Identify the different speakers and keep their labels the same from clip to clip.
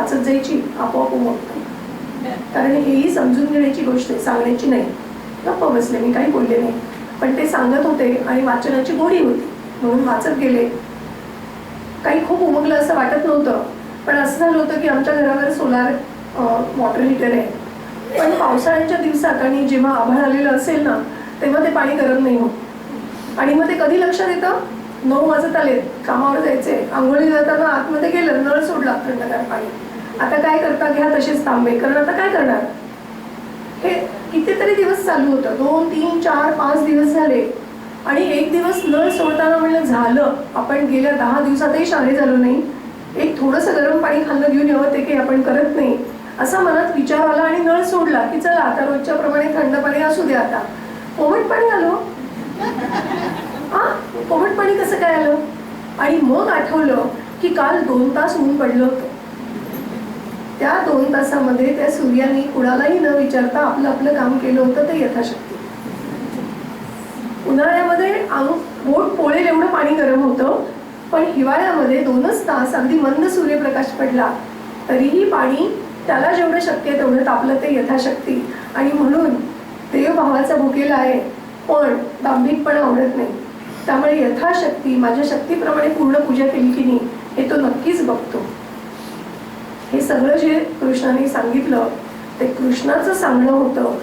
Speaker 1: वाचत जायची, आपोआप उमगतं. कारण हेही समजून घेण्याची गोष्ट आहे, सांगण्याची नाही. गप्प बसले, मी काही बोलले नाही, पण ते सांगत होते आणि वाचनाची गोडी होती म्हणून वाचत गेले. काही खूप उमगलं असं वाटत नव्हतं, पण असं झालं होतं की आमच्या घरावर सोलार वॉटर हीटर आहे, पण पावसाळ्याच्या दिवसात आणि जेव्हा आभाळ आलेलं असेल ना तेव्हा ते पाणी गरम नाही होत. आणि मग ते कधी लक्षात येतं, 9 वाजत आले, कामावर जायचे, आंघोळी जाताना आतमध्ये गेलं, नळ सोडला, थंडगार पाणी. आता काय करता, घ्या तसेच तांबे, कारण आता काय करणार. हे कितीतरी दिवस चालू होतं, 2, 3, 4, 5 दिवस झाले. आणि एक दिवस नळ सोडताना म्हणलं झालं, आपण गेल्या 10 दिवसातही शाळे झालो नाही, एक थोडंसं गरम पाणी खाल्लं घेऊन यावं, ते काही आपण करत नाही, असा मनात विचार आला आणि नळ सोडला की चला आता रोजच्या प्रमाणे थंड पाणी असू द्या. आता कोमट पाणी आलं. कोमट पाणी कसं काय आलं. आणि मग आठवलं की काल 2 तास ऊन पडलं होतं. त्या 2 तासामध्ये त्या सूर्याने कुणालाही न विचारता आपलं आपलं काम केलं होतं, ते यथाशक्ती. उन्हाळ्यामध्ये बोट पोळेल एवढं पाणी गरम होतं, पण हिवाळ्यामध्ये 2च तास अगदी मंद सूर्यप्रकाश पडला तरीही पाणी त्याला जेवढं शक्य आहे तेवढं तापलं, ते यथाशक्ती. आणि म्हणून देव भावाचा भुकेला आहे, पण दांभिकपणा आवडत नाही. त्यामुळे यथाशक्ती माझ्या शक्तीप्रमाणे पूर्ण पूजा केली की नाही हे तो नक्कीच बघतो. हे सगळं जे कृष्णाने सांगितलं ते कृष्णाचं सांगणं होतं.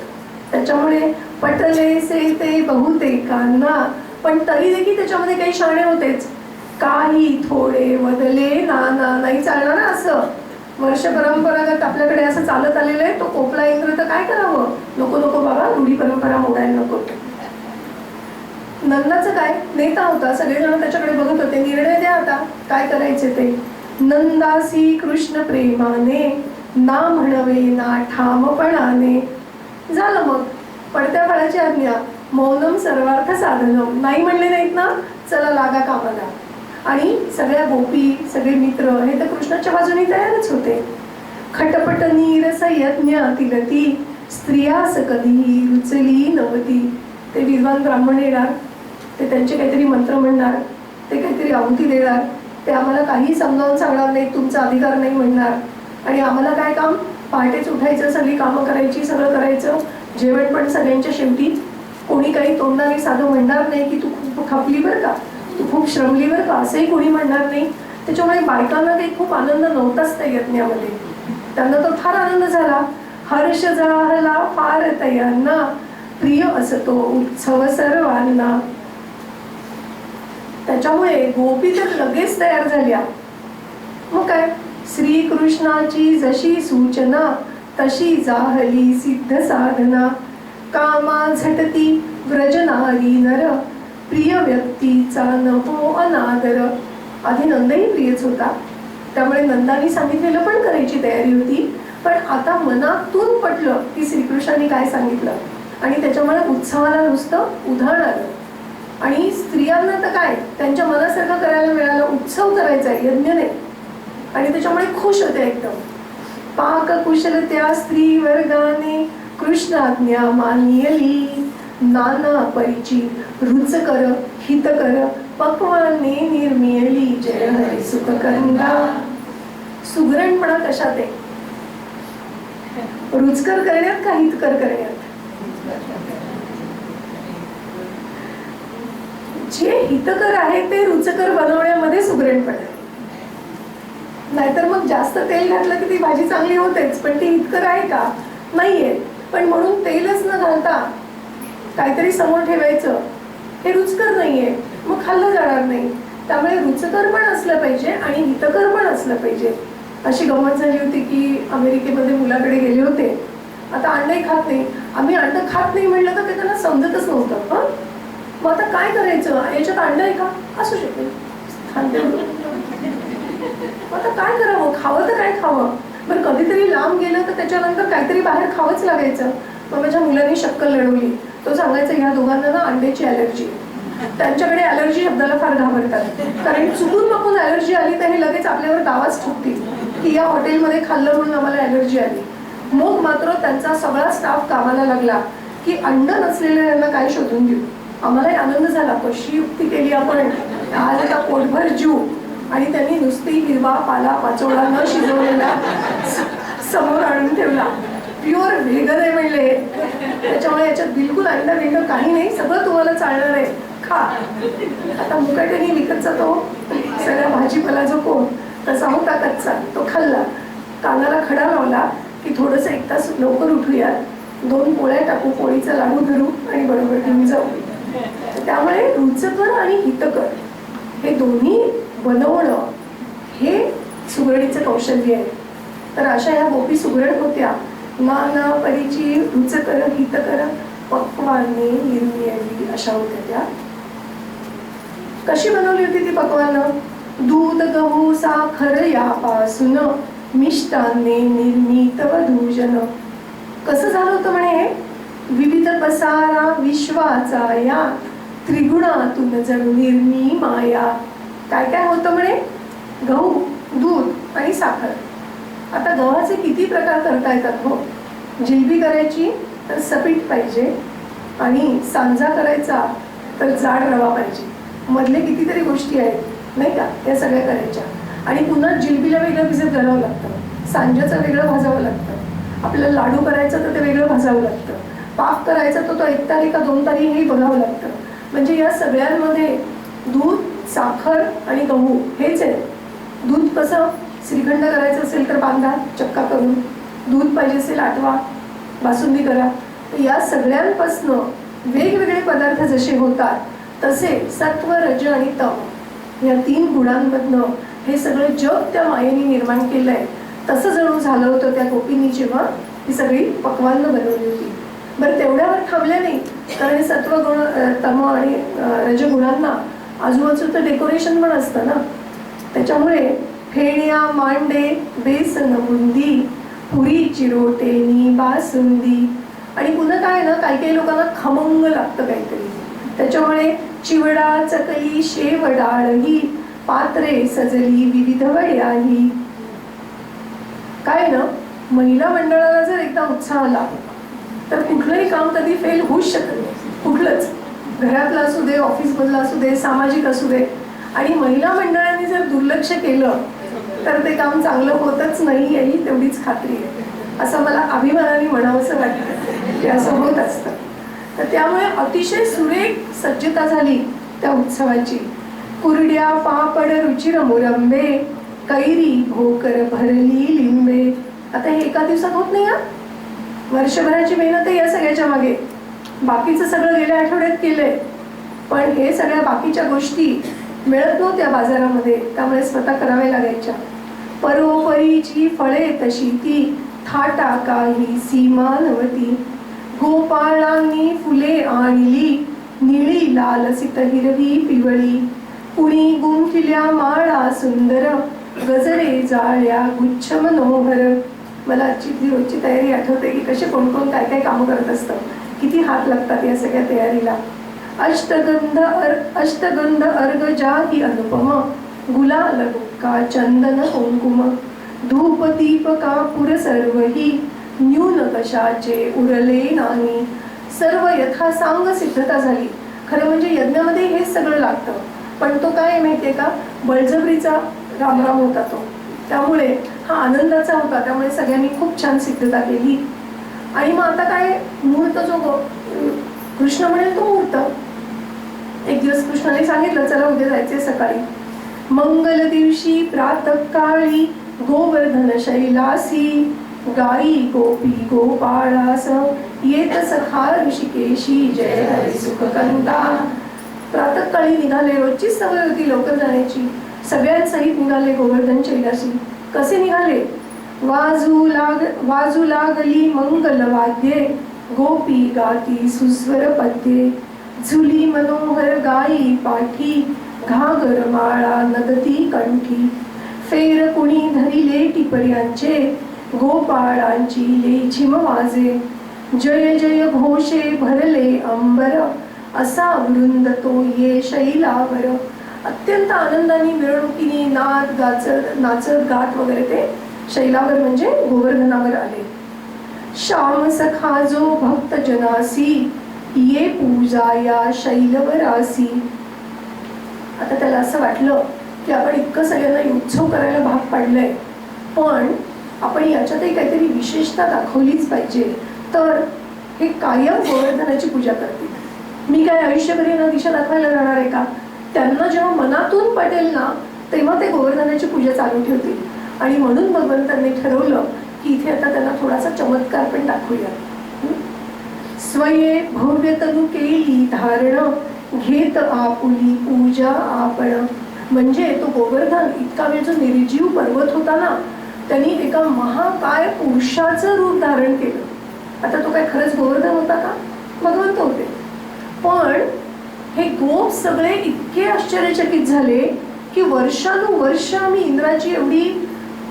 Speaker 1: त्याच्यामुळे पटले से ते बहुतेकांना, पण तरी देखील त्याच्यामध्ये काही शहाणे होतेच. काही थोडे वदले नाना, नाही चालणार असं. वर्ष परंपरागत आपल्याकडे असं चालत आलेलं आहे, तो कोपला इंद्र तर काय करावं. नको नको बाबा, रूढी परंपरा मोडायला नको. नंदाचं काय, नेता होता, सगळेजण त्याच्याकडे बघत होते, निर्णय द्या आता काय करायचे ते. नंदासी कृष्ण प्रेमाने, ना म्हणवे ना ठामपणाने. झालं मग पडत्या फळाची आज्ञा, मौनम सर्वार्थ साधनम. नाही म्हणले नाहीत ना, चला लागा कामाला. आणि सगळ्या गोपी, सगळे मित्र हे तर कृष्णाच्या बाजूने तयारच होते. खटपट नीरस यज्ञ तिलती, स्त्रियास कधी रुचली नवती. ते विद्वान ब्राह्मण येणार, ते त्यांचे काहीतरी मंत्र म्हणणार, ते काहीतरी आहुती देणार, ते आम्हाला काही समजावून सांगणार नाही, तुमचा अधिकार नाही म्हणणार. आणि आम्हाला काय काम, पहाटेच उठायचं, सगळी कामं करायची, सगळं करायचं. जेवण पण सगळ्यांच्या शेवटी. कोणी काही तोंडाने साधं म्हणणार नाही की तू खूप खपली बरं का, तू खूप श्रमली बरं का, असंही कोणी म्हणणार नाही. त्याच्यामुळे बायकांना काही खूप आनंद नव्हताच त्या यज्ञामध्ये. त्यांना तो फार आनंद झाला. हर्ष झाला फार तयांना, प्रिय असतो उत्सव सर्वांना. त्याच्यामुळे गोपी तर लगेच तयार झाल्या. मग काय, श्रीकृष्णाची जशी सूचना तशी जाहली सिद्ध साधना. कामा झटती व्रजनारी नर, प्रिय व्यक्तीचा नको अनादर. आधी नंदही प्रियच होता, त्यामुळे नंदानी सांगितलेलं पण करायची तयारी होती. पण आता मनातून पटलं की श्रीकृष्णाने काय सांगितलं, आणि त्याच्यामुळे उत्सवाला नुसतं उधाण आलं. आणि स्त्रियांना तर काय, त्यांच्या मनासारखं करायला मिळालं, उत्सव करायचा आहे, यज्ञ नाही. आणि त्याच्यामुळे खुश होते एकदम. पाक कुशल त्या स्त्री वर्गाने, कृष्णाज्ञा मानियली. नाना परिची रुचकर हितकर, पक्वाने निर्मियली. जय हरी सुखकंदा. सुगरणपणा कशात आहे, रुचकर करण्यात का हितकर करण्यात. जे हितकर आहे ते रुचकर बनवण्यामध्ये सुगरणपणा आहे. नाहीतर मग जास्त तेल घातलं की ती भाजी चांगली होतेच, पण ती हितकर आहे का, नाहीये. पण म्हणून तेलच न घालता काहीतरी समोर ठेवायचं, हे रुचकर नाहीये, मग खाल्लं जाणार नाही. त्यामुळे रुचकर पण असलं पाहिजे आणि हितकर पण असलं पाहिजे. अशी गंमत झाली होती की अमेरिकेमध्ये मुलाकडे गेले होते. आता अंडे खात नाही, आम्ही अंड खात नाही म्हणलं तर ते त्यांना समजतच नव्हतं. मग आता काय करायचं, याच्यात अंड आहे का, असू शकेल, आता काय करावं, खावं तर काय खावं. बरं कधीतरी लांब गेलं तर त्याच्यानंतर काहीतरी बाहेर खावंच लागायचं. मग माझ्या मुलांनी शक्कल लढवली. तो सांगायचा ह्या दोघांना ना अंड्याची ॲलर्जी. त्यांच्याकडे ॲलर्जी शब्दाला फार घाबरतात, कारण चुकून बघून ॲलर्जी आली तर हे लगेच आपल्यावर दावाच ठोकतील की या हॉटेलमध्ये खाल्लं म्हणून आम्हाला ॲलर्जी आली. मग मात्र त्यांचा सगळा स्टाफ कामाला लागला की अंड नसलेल्या यांना काय शोधून देऊ. आम्हालाही आनंद झाला, कशी युक्ती केली आपण, आज आता पोटभर जीव. आणि त्यांनी नुसती हिरवा पाला पाचोळा न शिजवलेला आणून ठेवला. प्युअर व्हेगन आहे म्हणले, त्याच्यामुळे याच्यात बिलकुल अंडा बिंड काही नाही, सगळं तुम्हाला चालणार आहे, खा. आता मुकाट्याने विकतचा तो सगळा भाजीपाला जो कोण तसा होता कच्चा, तो खाल्ला. कानाला खडा लावला की थोडंसं 1 तास लवकर उठूया, 2 पोळ्या टाकू, पोळीचा लाडू धरू आणि बरोबर घेऊन जाऊ. त्यामुळे रुचकर आणि हितकर हे दोन्ही बनवणं हे सुगरणीचं कौशल्य आहे. तर अशा ह्या गोपी सुगरण होत्या. नाना परीची रुचकर हितकर पक्वाने निर्मियली, अशा होत्या त्या. कशी बनवली होती ती पक्वानं? दूध गहू साखर यापासून मिष्टान्ने निर्मित वधूजन. कसं झालं होतं म्हणे? विविध पसारा विश्वाचा या त्रिगुणातून जणू निर्मी माया. काय काय होतं म्हणे? गहू, दूध आणि साखर. आता गव्हाचे किती प्रकार करता येतात हो. जिलबी करायची तर सपीट पाहिजे, आणि सांजा करायचा तर जाड रवा पाहिजे. मधले कितीतरी गोष्टी आहेत नाही का, या सगळ्या करायच्या. आणि पुन्हा जिलबीला वेगळं भिजत घालावं लागतं, सांज्याचं वेगळं भाजावं लागतं, आपल्याला लाडू करायचं तर ते वेगळं भाजावं लागतं, पाक करायचा तो 1 तारी का 2 तारी हे बघावं लागतं. म्हणजे या सगळ्यांमध्ये दूध, साखर आणि गहू हेच आहे. दूध कसं, श्रीखंड करायचं असेल तर बांधा चक्का करून, दूध पाहिजे असेल आटवा, बासुंदी करा. तर या सगळ्यांपासनं वेगवेगळे पदार्थ जसे होतात तसे सत्व, रज आणि तम या 3 गुणांमधनं हे सगळं जग त्या मायेने निर्माण केलंय. तसं जणू झालं होतं त्या गोपींनी जेव्हा ही सगळी पक्वान्न बनवली होती. बरं, तेवढ्यावर थांबल्या नाही, कारण हे सत्वगुण, तम आणि रजगुणांना आजूबाजूचं डेकोरेशन पण असतं ना. त्याच्यामुळे फेण्या, मांडे, बेसन बुंदी, पुरी चिरोटेनी बासुंदी, आणि पुन्हा काय ना, काही काही लोकांना खमंग लागतं काहीतरी, त्याच्यामुळे चिवडा, चकली, शेव, डाळही, पात्रे सजली विविध वड्याही. काय ना, महिला मंडळाला जर एकदा उत्साह आला तर कुठलंही काम कधी फेल होऊच शकत नाही. कुठलंच, घरातलं असू दे, ऑफिसमधलं असू दे, सामाजिक असू दे. आणि महिला मंडळाने जर दुर्लक्ष केलं तर ते काम चांगलं होतच नाही, याही तेवढीच खात्री आहे. असं मला अभिमानाने म्हणावंसं वाटतं की असं होत असतं. तर त्यामुळे अतिशय सुरेख सज्जता झाली त्या उत्सवाची. कुरड्या, पापड, रुचिर मुरंबे, कैरी, भोकर भरली लिंबे. आता हे एका दिवसात होत नाही हा, वर्षभराची मेहनत आहे या सगळ्याच्या मागे. बाकीचं सगळं गेल्या आठवड्यात केलंय, पण हे सगळ्या बाकीच्या गोष्टी मिळत नव्हत्या बाजारामध्ये, त्यामुळे स्वतः कराव्या लागायच्या. परोपरीची फळे तशी ती, थाटा काही सीमा नवती. गोपाळांनी फुले आणली, निळी लालसित हिरवी पिवळी. कुणी गुंफिल्या माळा सुंदर, गजरे जाळ्या गुच्छ मनोहर. मला आजची रोजची तयारी आठवते की कसे कोण कोण काय काय कामं करत असतं, किती हात लागतात या सगळ्या तयारीला. अष्टगंध अर्घ जाही अनुपम, गुलाल बुक्का चंदन कुंकुम. धूप दीप कापूर सर्वही, न्यून कशाचे उरले नाही. सर्व यथा सांग सिद्धता झाली. खरं म्हणजे यज्ञामध्ये हेच सगळं लागतं, पण तो काय माहितीये का, बळजबरीचा रामराम होता तो, त्यामुळे हा आनंदाचा होता. त्यामुळे सगळ्यांनी खूप छान सिद्धता केली. आणि मग आता काय, मुहूर्त जो कृष्ण म्हणेल तो मुहूर्त. एक दिवस कृष्णाने सांगितलं, चला उद्या जायचे सकाळी. मंगल दिवशी प्रातःकाळी गोवर्धन शैलासी, गाई गोपी गोपाळास येत सखा ऋषिकेशी, जय हरी सुखकंता. प्रातःकाळी निघाले, रोजची सवय होती लवकर जाण्याची. सगळ्यांसहित निघाले गोवर्धन शैलाशी. कसे निघाले? वाजू लागली मंगल वाद्ये, गोपी गाती सुस्वर पद्ये. झुली मनोहर गाई पाठी, घागर माळा नदती कंठी. फेर कुणी धरिले टिपर्यांचे, गोपाळांची लेझिम वाजे. जय जय घोषे भरले अंबर, असा वृंद तो ये शैलावर. अत्यंत आनंदाने मिरवणुकीने नाचत गात वगैरे ते शैलावर म्हणजे गोवर्धनावर आले. श्याम सखा जो भक्त जनासी, ये पूजा या शैलवरासी. आता त्याला असं वाटलं की आपण इतकं सगळ्यांना उत्सव करायला भाग पाडलंय, पण आपण याच्यातही काहीतरी विशेषता दाखवलीच पाहिजे, तर हे कायम गोवर्धनाची पूजा करतील. मी काय आयुष्यभर यांना दिशा दाखवायला जाणार आहे का? त्यांना जेव्हा मनातून पटेल ना, तेव्हा ते गोवर्धनाची पूजा चालू ठेवतील. आणि म्हणून भगवंतांनी ठरवलं की इथे आता त्यांना थोडासा चमत्कार पण दाखवूया. स्वये भव्य तनु केली धारण, घेत आपुली पूजा आपण. म्हणजे तो गोवर्धन इतका वेळ जो निर्जीव पर्वत होता ना, त्यांनी एका महाकाय पुरुषाचं रूप धारण केलं. आता तो काय खरंच गोवर्धन होता का? भगवंत होते. पण हे गोप सगळे इतके आश्चर्यचकित झाले की वर्षानुवर्ष आम्ही इंद्राची एवढी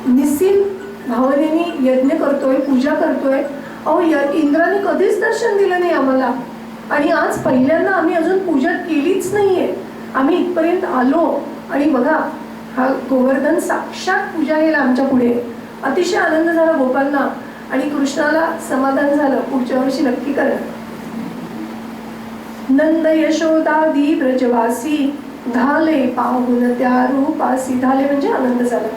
Speaker 1: निस्सीम भावनेने यज्ञ करतोय, पूजा करतोय, अहो इंद्राने कधीच दर्शन दिलं नाही आम्हाला. आणि आज पहिल्यांदा आम्ही अजून पूजा केलीच नाहीये, आम्ही इथपर्यंत आलो आणि बघा हा गोवर्धन साक्षात पूजा केला आमच्या पुढे. अतिशय आनंद झाला गोपांना आणि कृष्णाला समाधान झालं, पुढच्या वर्षी नक्की करा. नंद यशोदादी ब्रजवासी, धाले पाहून त्या रूपासी. धाले म्हणजे आनंद झाला.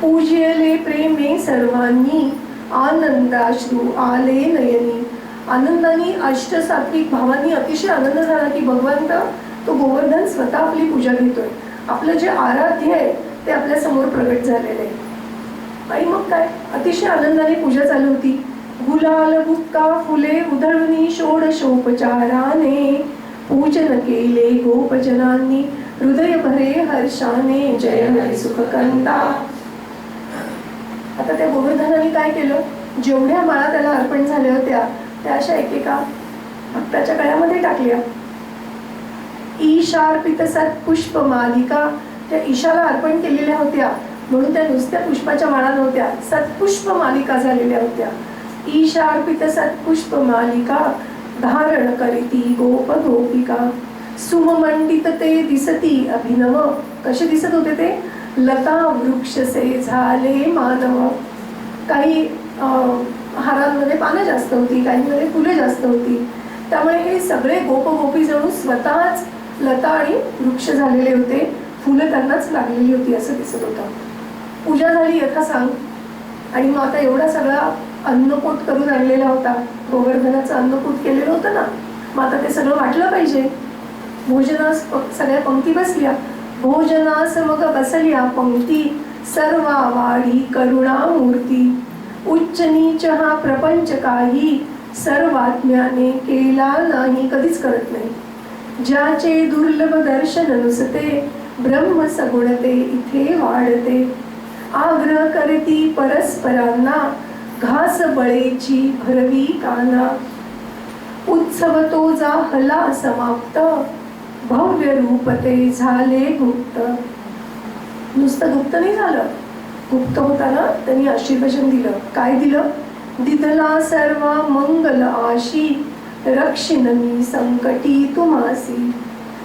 Speaker 1: पूजले प्रेमे सर्वांनी, आनंदाश्रू आले नयनी. आनंदाने अष्टसात्विक भावांनी अतिशय आनंद झाला की भगवंत तो गोवर्धन स्वतः आपली पूजा घेतोय, आपलं जे आराध्य आहे ते आपल्या समोर प्रगट झालेलं आहे. आणि मग काय अतिशय आनंदाने पूजा चालू होती. गुलाल बुक्का फुले उधळून षोडशोपचाराने, पूजन केले गोपजनांनी हृदय भरे हर्षाने, जय हरी सुखकंता. आता त्या गोवर्धनाने काय केलं, जेवढ्या माळा त्याला अर्पण झाल्या होत्या त्या अशा एकेका भक्ताच्या गळ्यामध्ये टाकल्या. ईशार्पित सत्पुष्प मालिका, त्या ईशाला अर्पण केलेल्या होत्या म्हणून त्या नुसत्या पुष्पाच्या माळा नव्हत्या, सत्पुष्प मालिका झालेल्या होत्या. ईशार्पित सत्पुष्प मालिका, धारण करीती गोप गोपिका. सुममंडित ते दिसती अभिनव. कसे दिसत होते ते? लता वृक्षसे झाले मानव. काही हारांमध्ये पानं जास्त होती, काहींमध्ये फुले जास्त होती. त्यामुळे हे सगळे गोप गोपी जणू स्वतःच लता आणि वृक्ष झालेले होते, फुलं त्यांनाच लागलेली होती असं दिसत होतं. पूजा झाली यथासांग. आणि मग आता एवढा सगळा अन्नकूट करून आणलेला होता, गोवर्धनाचं अन्नकूट केलेलं होतं ना, मग आता ते सगळं वाटलं पाहिजे. भोजनास सगळ्या पंक्ती बसल्या. भोजनास मग बसल्या पंक्ती, सर्वा वाढी करुणा मूर्ती. उच्च नीच हा प्रपंच काही, सर्वाज्ञाने केला नाही, कधीच करत नाही. ज्याचे दुर्लभ दर्शन नुसते, ब्रह्म सगुणते इथे वाढते. आग्रह करती परस्परांना, घास बळेची भरवी काना. उत्सव तो झाला समाप्त, भव्य रूप ते झाले गुप्त. नुसतं गुप्त नाही झालं, गुप्त होताना त्यांनी आशीर्वचन दिलं. काय दिलं? दिदला सर्व मंगल आशी, रक्षिण मी संकटी तुमासी.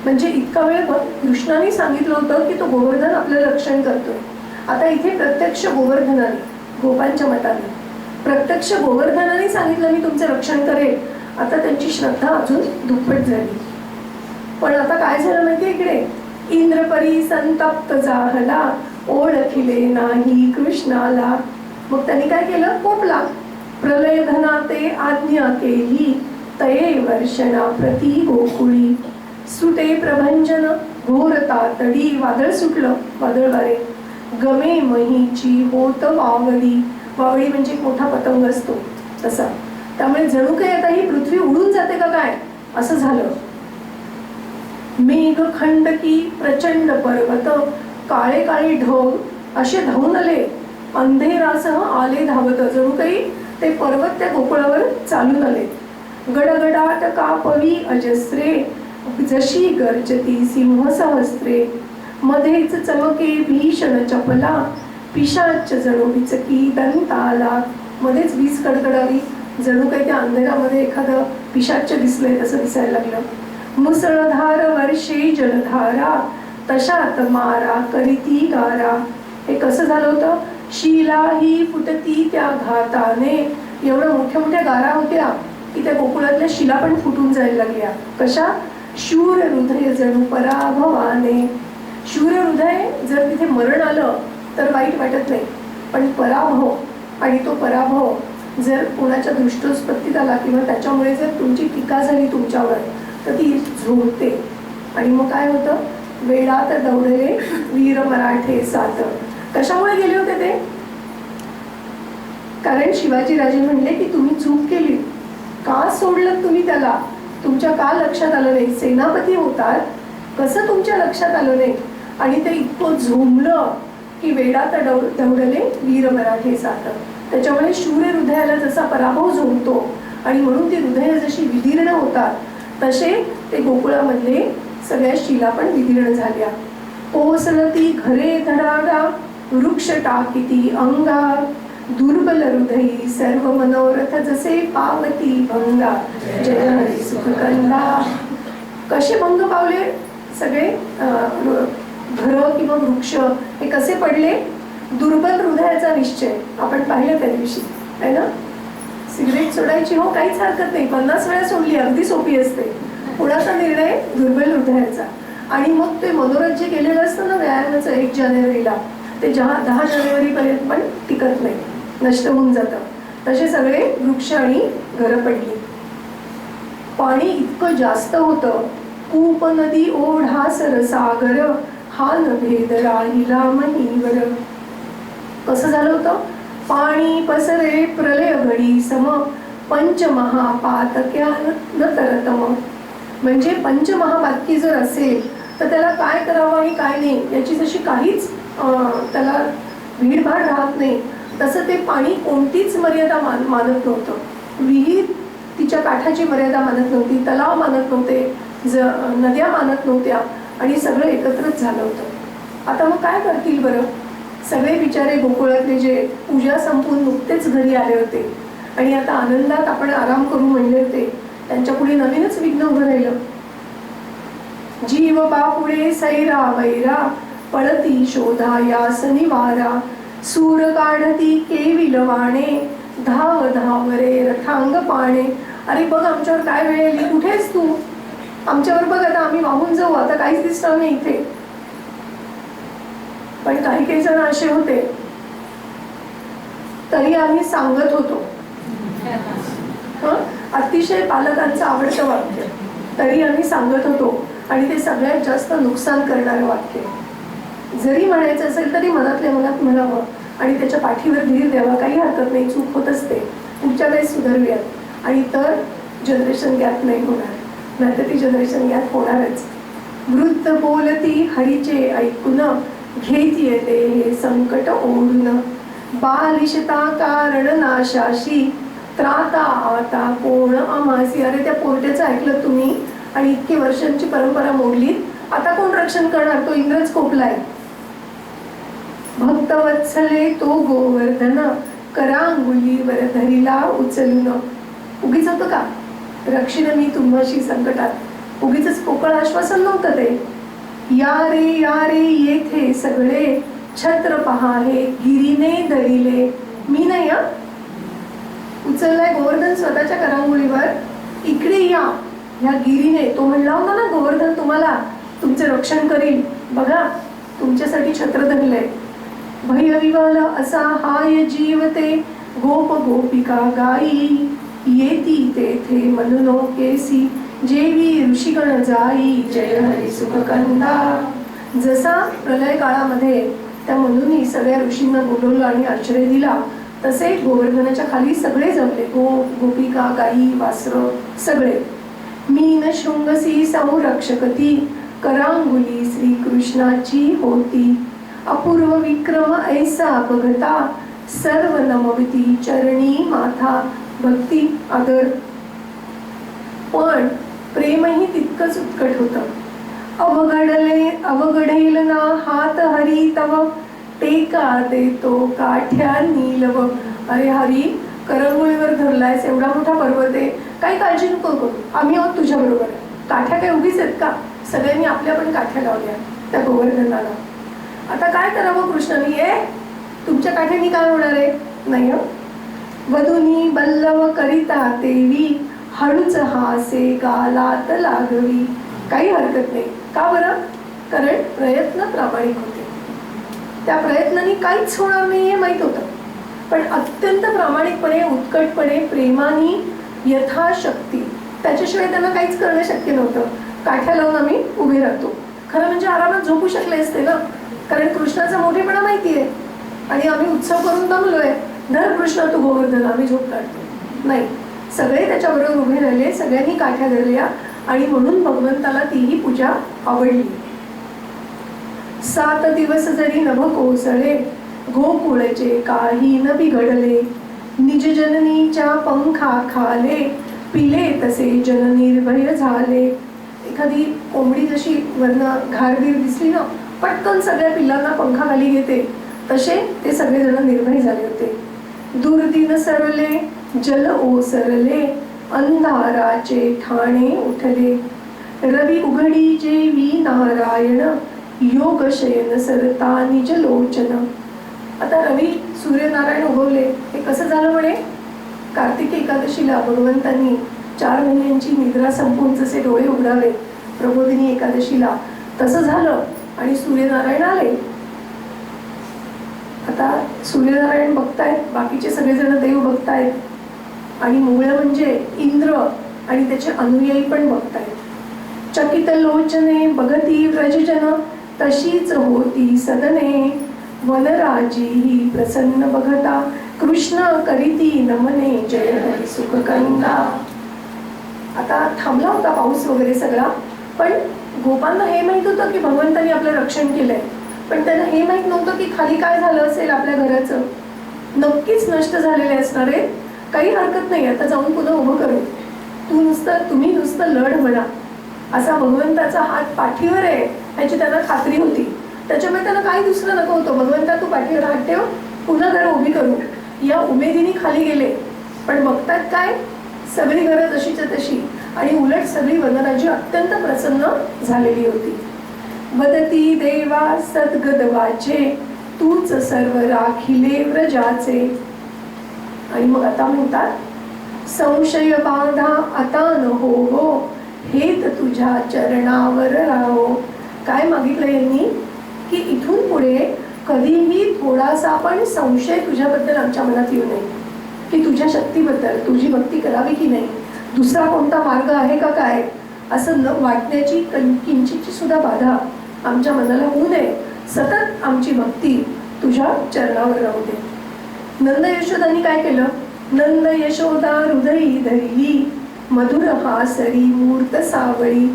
Speaker 1: म्हणजे इतका वेळ कृष्णाने सांगितलं होतं की तो गोवर्धन आपलं रक्षण करतोय. आता इथे प्रत्यक्ष गोवर्धनाने, गोपांच्या मताने प्रत्यक्ष गोवर्धनाने सांगितलं मी तुमचं रक्षण करेल. आता त्यांची श्रद्धा अजून दुप्पट झाली. पण आता काय झालं माहितीये इकडे? इंद्रपरी संतप्त जाहला, ओळखिले नाही कृष्णाला. मग त्यांनी काय केलं? कोपला. प्रलय धनाते आज्ञा केली, तये वर्षणा प्रति गोकुळी. सुटे प्रभंजन घोर तातडी, वादळ सुटलं, वादळ वारे. गमे महीची होत वावडी. वावडी म्हणजे एक मोठा पतंग असतो तसा. त्यामुळे जणू काही आता ही पृथ्वी उडून जाते का काय असं झालं. मेघ खंडकी प्रचंड पर्वत, काळे काळे ढग असे धावून आले, अंधेरासह आले धावत. जणू काही ते पर्वत त्या गोकुळावर चालून आले. गडगडाट कापवी अजस्रे, जशी गर्जती सिंह सहस्त्रे. मध्येच चमके भीषण चपला, पिशाच जणू विचकी दंताला. मध्येच वीज कडकडावी, जणू काही त्या अंधेरामध्ये एखादं पिशाच दिसलंय तसं दिसायला लागलं. मुसळधार वर्षे जलधारा, तशात मारा करीती गारा. हे कसं झालं होतं? शिला ही फुटती त्या घाताने. एवढ्या मोठ्या मोठ्या गारा होत्या की त्या गोकुळातल्या शिला पण फुटून जायला लागल्या. कशा? शूर हृदय जणू पराभवाने. शूर हृदय जर तिथे मरण आलं तर वाईट वाटत नाही, पण पराभव आणि तो पराभव जर कोणाच्या दृष्टोत्पत्तीत आला किंवा त्याच्यामुळे जर तुमची टीका झाली तुमच्यावर, तर ती झोपते. आणि मग काय होतं? वेळात दौडले वीर मराठे सात. कशामुळे गेले होते ते? कारण शिवाजीराजे म्हणले की तुम्ही चूक केली, का सोडलं तुम्ही त्याला, तुमच्या का लक्षात आलं नाही? सेनापती होतात, कसं तुमच्या लक्षात आलं नाही? आणि ते इतकं झोंबलं की वेडात दौडले वीर मराठे सात. त्याच्यामुळे शूर हृदयाला जसा पराभव झोंबतो आणि म्हणून ती हृदय जशी विदीर्ण होतात, तसे ते गोकुळामधले सगळ्या शिला पण विदीर्ण झाल्या. कोसळती घरे धडाडा, वृक्ष टाकीती अंगा, दुर्बल हृदयी सर्व मनोरथ जसे पावती भंगा. जय हरी सुखकंदा. कसे भंग पावले सगळे घर किंवा वृक्ष हे कसे पडले? दुर्बल हृदयाचा निश्चय आपण पाहिलं त्या दिवशी, आहे ना? सिगरेट सोडायची, हो काहीच हरकत नाही, 50 वेळा सोडली, अगदी सोपी असते. पुढाचा निर्णय दुर्बल हृदयाचा. आणि मग ते मनोरथ जे केलेलं असतं ना व्यायामाचं 1 जानेवारीला, ते 10 जानेवारीपर्यंत पण टिकत नाही, नष्ट होऊन जातं. तसे सगळे वृक्ष आणि घरं पडली. पाणी इतकं जास्त होतं, कूप नदी ओढा सरसागर, हा नभेद राहिला महीवर. कसं झालं होतं? पाणी पसरे प्रलय घडी सम, पंचमहापातक्या न तरतम. म्हणजे पंचमहापातकी जर असेल तर त्याला काय करावं आणि काय नाही याची जशी काहीच त्याला भीडभाड राहत नाही, तसं ते पाणी कोणतीच मर्यादा मानत नव्हतं. विहीर तिच्या काठाची मर्यादा मानत नव्हती, तलाव मानत नव्हते, नद्या मानत नव्हत्या, आणि सगळं एकत्रच झालं होतं. आता मग काय करतील बरं? सगळे बिचारे गोकुळातले जे पूजा संपून नुकतेच घरी आले होते आणि आता आनंदात आपण आराम करू म्हणले होते, त्यांच्या पुढे नवीनच विघ्न उभं राहिलं. जीव बापुडे सैरा वैरा, पळती शोधा यास निवारा, सूर काढती केविलवाणे, धाव धाव रे रथांग पाणे. अरे बघ आमच्यावर काय वेळ आली, कुठेस तू? आमच्यावर बघ, आता आम्ही वाहून जाऊ, आता काहीच दिसणार नाही इथे. पण काही जण असे होते, तरी आम्ही सांगत होतो. अतिशय पालकांचं आवडतं वाक्य, तरी आम्ही सांगत होतो. आणि ते सगळ्यात जास्त नुकसान करणारं वाक्य. जरी म्हणायचं असेल तरी मनातल्या मनात म्हणावं आणि त्याच्या पाठीवर धीर द्यावा. काही हरकत नाही, चूक होत असते, पुढच्या वेळेस सुधारूयात. आणि तर जनरेशन गॅप नाही होणार, नाहीतर ती जनरेशन गॅप होणारच. वृद्ध बोलती हरीचे ऐकून, घेती येते हे संकट ओढून, बालिशता कारण नाशाशी, त्राता आता कोण आमासी. अरे त्या पोरट्याचं ऐकलं तुम्ही आणि इतकी वर्षांची परंपरा मोडली, आता कोण रक्षण करणार? तो इंद्रच कोपलाय. भक्तवत्सले तो गोवर्धन, करांगुलीवर धरिला उचलून. उगीच होतं का? रक्षिण मी तुम्हाशी संकटात, उगीच पोकळ आश्वासन नव्हतं ते. या रे येथे सगळे, छत्र पहा हे गिरीने धरिले. मी नाही हा, उचललाय गोवर्धन स्वतःच्या करांगुलीवर. इकडे या, ह्या गिरीने. तो म्हणला होता ना गोवर्धन तुम्हाला तुमचे रक्षण करील, बघा तुमच्यासाठी छत्र धरलंय. भयविवल असा हाय जीवते, गोप गोपिका गाई, येती तेथे मननो केसी, जेवी ऋषिगण जाई. जय हरी सुखकंदा. जसा प्रलय काळामध्ये त्या मनुनी सगळ्या ऋषींना बोलवलं आणि आश्रय दिला, तसे गोवर्धनाच्या खाली सगळे जमले. गोपिका, गाई, वासर सगळे. मीन शृंगसी संरक्षकती, करांगुली श्रीकृष्णाची होती. अपूर्व विक्रम ऐसा बघता, सर्व नमविती चरणी माथा. भक्ती, आदर, पण प्रेमही तितकंच उत्कट होतं. अवघडेल ना हात हरी तव, टेका देतो काठ्या नीलव. अरे हरी, करंगुळीवर धरलायस, एवढा मोठा पर्वत आहे, काही काळजी नको करू, आम्ही आहोत तुझ्या बरोबर. काठ्या काही उगीच आहेत का? सगळ्यांनी आपल्या पण काठ्या लावल्या त्या गोवर्धनाला. आता काय करावं कृष्णाने? ये, तुमच्या काठ्यानी काय होणार आहे? नाही. वधुनी बल्लव करिता तेवी, हळूच हासे गालात लागवी. काही हरकत नाही. का बरं? कारण प्रयत्न प्रामाणिक होते. त्या प्रयत्नांनी काहीच होणार नाही हे माहीत होतं. पण अत्यंत प्रामाणिकपणे, उत्कटपणे, प्रेमाने, यथाशक्ती, त्याच्याशिवाय त्यांना काहीच करणं शक्य नव्हतं. काठ्या लावून आम्ही उभे राहतो. खरं म्हणजे आरामात झोपू शकले असते ना, कारण कृष्णाचा मोठेपणा माहिती आहे आणि आम्ही उत्सव करून दमलोय. धर कृष्ण तू गोवर्धन, आम्ही झोप काढतो. नाही, सगळे त्याच्याबरोबर उभे राहिले, सगळ्यांनी काठ्या धरल्या आणि म्हणून भगवंताला तीही पूजा आवडली. 7 दिवस जरी नभ कोसळे, गोकुळचे काही न बिघडले, निज जननीच्या पंखा खाले, पिले तसे जन निर्भय झाले. एखादी कोंबडी जशी वरनं घारबीर दिसली ना, पटकन सगळ्या पिल्लांना पंखाखाली घेते, तसे ते सगळेजण निर्भय झाले होते. दुर्दिन सरले, जल ओसरले, अंधाराचे ठाणे उठले, रवी उघडी जेवी नारायण, योग शयन सरता निज लोचन. आता रवी सूर्यनारायण उगवले. हे कसं झालं म्हणे? कार्तिक एकादशीला भगवंतांनी 4 महिन्यांची निद्रा संपून जसे डोळे उघडावे प्रबोधिनी एकादशीला, तसं झालं आणि सूर्यनारायण आले. आता सूर्यनारायण बघतायत, बाकीचे सगळेजण देव बघतायत आणि मूळ म्हणजे इंद्र आणि त्याचे अनुयायी पण बघतायत. चकित लोचने बघती व्रजजन, तशीच होती सदने, वनराजी ही प्रसन्न बघता, कृष्ण करीती नमने, जय हरी सुखकंदा. आता थांबला होता पाऊस वगैरे सगळा, पण गोपांना हे माहित होतं की भगवंतांनी आपलं रक्षण केलंय, पण त्यांना हे माहित नव्हतं की खाली काय झालं असेल. आपल्या घराचं नक्कीच नष्ट झालेले असणार आहे. काही हरकत नाही, आता जाऊन पुन्हा उभं करू, तुम्ही नुसतं लढ म्हणा, असा भगवंताचा हात पाठीवर आहे ह्याची त्यांना खात्री होती. त्याच्यामुळे त्यांना काही दुसरं नको होतं. भगवंता तू पाठीवर हात ठेव, पुन्हा घरं उभी करू, या उमेदीने खाली गेले. पण बघतात काय, सगळी घरं जशीच्या तशी आणि उलट सगळी वनराजी अत्यंत प्रसन्न झालेली होती. वदती देवा सद्गदवाचे, तूच सर्व राखिले व्रजाचे. आणि मग आता म्हणतात, संशय बाधा आता न हो, हेत तुझ्या चरणावर राहो. काय मागितलं यांनी? की इथून पुढे कधीही थोडासा पण संशय तुझ्याबद्दल आमच्या मनात येऊ नये, की तुझ्या शक्तीबद्दल, तुझी भक्ती करावी की नाही, दुसरा कोणता मार्ग आहे का काय, असं न वाटण्याची किंचितची सुद्धा बाधा आमच्या मनाला होऊ नये. सतत आमची भक्ती तुझ्या चरणावर राहू दे. नंद यशोदांनी काय केलं? नंद यशोदा हृदयी धरली, मधुर हासरी मूर्त सावळी.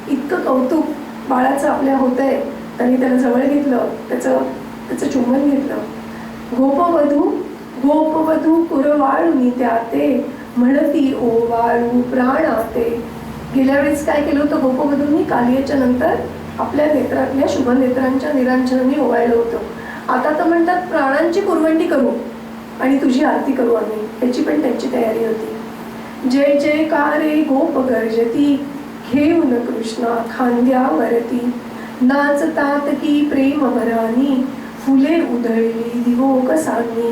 Speaker 1: इतकं कौतुक बाळाचं आपल्या होतंय त्यांनी त्याला जवळ घेतलं, त्याचं चुंबन घेतलं. गोपवधू कुरवाळूनी त्याते, म्हणती ओवाळू प्राणाते. गेल्या वेळेस काय केलं होतं? गोपवधूंनी कालियाच्या नंतर आपल्या नेत्रातल्या शुभ नेत्रांच्या निरांजनाने ओवाळलं होतं. आता तर म्हणतात प्राणांची कुरवंडी करू आणि तुझी आरती करू आम्ही, याची पण त्यांची तयारी होती. जय जयकारे गोप गर्जती, घेऊन कृष्णा खांद्यावरती, नाचतात की प्रेम भरानी, फुले उधळली दिवोकसानी.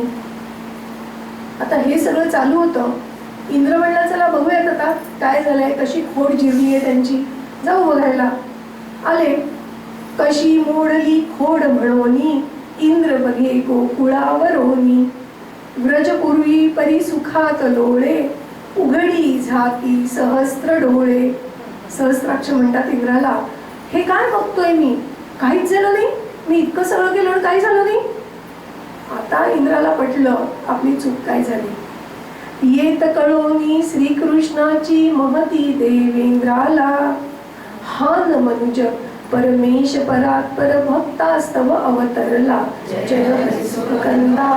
Speaker 1: आता हे सगळं चालू होतं. इंद्र म्हणला चला बघूयात आता काय झालंय, कशी खोड जिरली आहे त्यांची, जाऊ बघायला. आले. कशी मोडली खोड म्हणोनी, इंद्र बघे गोकुळावरोनी, व्रजपूर्वी परी सुखात लोळे, उघडी झाकी सहस्त्र डोळे. सहस्त्राक्ष म्हणतात इंद्राला, हे काय बघतोय मी, काहीच झालं नाही, मी इतकं सगळं केलं आणि काही झालं नाही. आता इंद्राला पटलं आपली चूक काय झाली. येत कळोनी श्रीकृष्णाची महती देवेंद्राला, हा न मनुज परमेश परात्पर भक्तास्तव अवतरला, जय हरी सुखकंदा.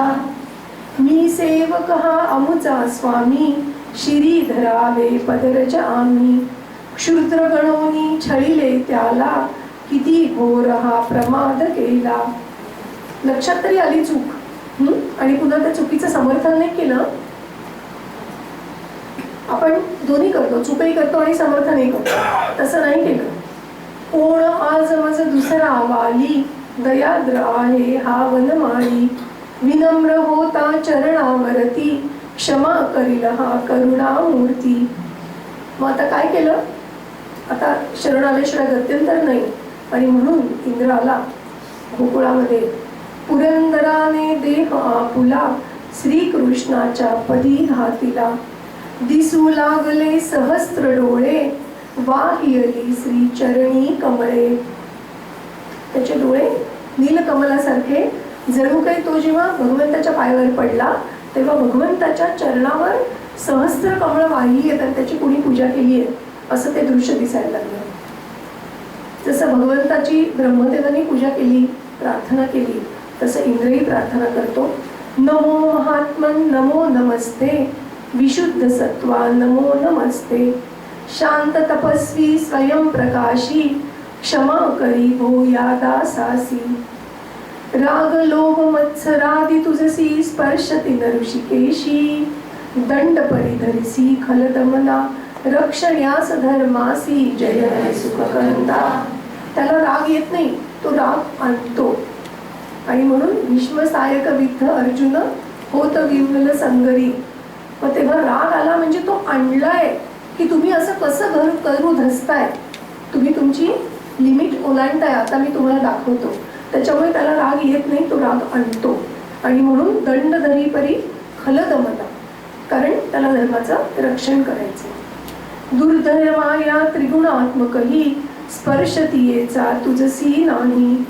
Speaker 1: मी सेवक हा अमुचा स्वामी, शिरी धरावे पदरज आम्ही, क्षुद्र गणोनी छळिले त्याला, किती घोर हा प्रमाद केला. लक्षात तरी आली चूक, आणि पुन्हा त्या चुकीचं समर्थन नाही केलं. आपण दोन्ही करतो, चुकही करतो आणि समर्थनही करतो, तसं नाही केलं. कोण आज मज दुसरा वाली, दयाद्र आहे हा वनमाळी, विनम्र होता चरणावरती, क्षमा करील हा करुणामूर्ती. मग आता काय केलं? आता शरण आल्याशिवाय गत्यंतर नाही, आणि म्हणून इंद्र आला गोकुळामध्ये. पुरंदराने देह आपुला, श्रीकृष्णाच्या पदी घातिला. दिसू लागले सहस्त्र डोळे, वाहियली श्री चरणी कमळे. त्याचे डोळे नीलकमलासारखे, जणू काही तो जेव्हा भगवंताच्या पायावर पडला तेव्हा भगवंताच्या चरणावर सहस्त्र कमळ वाहिली आहेत आणि त्याची कुणी पूजा केली आहे असं ते दृश्य दिसायला लागलं. जसं भगवंताची ब्रह्मदेवाने पूजा केली, प्रार्थना केली, तसं इंद्रही प्रार्थना करतो. नमो महात्मन नमो नमस्ते, विशुद्ध सत्वा नमो नमस्ते, शांत तपस्वी स्वयं प्रकाशी, क्षमा करी भो या दासासी. राग लोभ मत्सरादि तुझसी, स्पर्शती न ऋषिकेशी, दंड परिधरिसी खलदमना, रक्षण्यास धर्मासी, जय हरे सुखकर्ता. त्याला राग येत नाही, तो राग आणतो. आणि म्हणून भीष्म सहायक विद्ध अर्जुन होत विमल संगरी. मग तेव्हा राग आला म्हणजे तो आणलाय की तुम्ही असं कसं करू धसताय, तुम्ही तुमची लिमिट ओलांडताय, आता मी तुम्हाला दाखवतो. त्याच्यामुळे त्याला राग येत नाही, तो राग आणतो. आणि म्हणून दंड धरी परी खलदमना, कारण त्याला धर्माचं रक्षण करायचं. दुर्धर्माया त्रिगुणात्मकही, स्पर्शतीयेचा तुझसी नाही.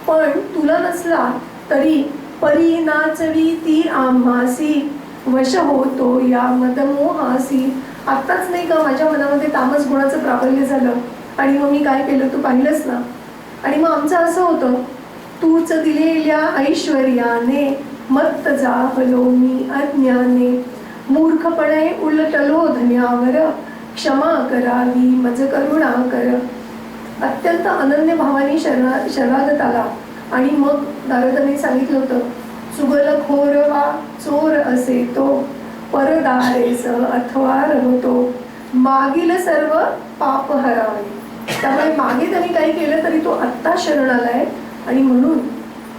Speaker 1: पण तुला नसला तरी परी नाचवी ती आम्हासी, वश होतो या मदमोहासी. आत्ताच नाही का माझ्या मनामध्ये तामस गुणाचं प्राबल्य झालं आणि मग मी काय केलं तू पाहिलंच ना. आणि मग आमचं असं होतं, तूच दिलेल्या ऐश्वर्याने मत्त जाहलो मी अज्ञाने, मूर्खपणे उलटलो धन्यावर, क्षमा करावी मज करुणा कर. अत्यंत अनन्य भावाने शरणागत आला. आणि मग नारदाने सांगितलं होतं, चुगलखोर वा चोर असे तो, परदारेस अथवा रमतो, मागील सर्व पाप हरावे. त्यामुळे मागे त्यांनी काही केलं तरी तो आत्ता शरण आलाय. आणि म्हणून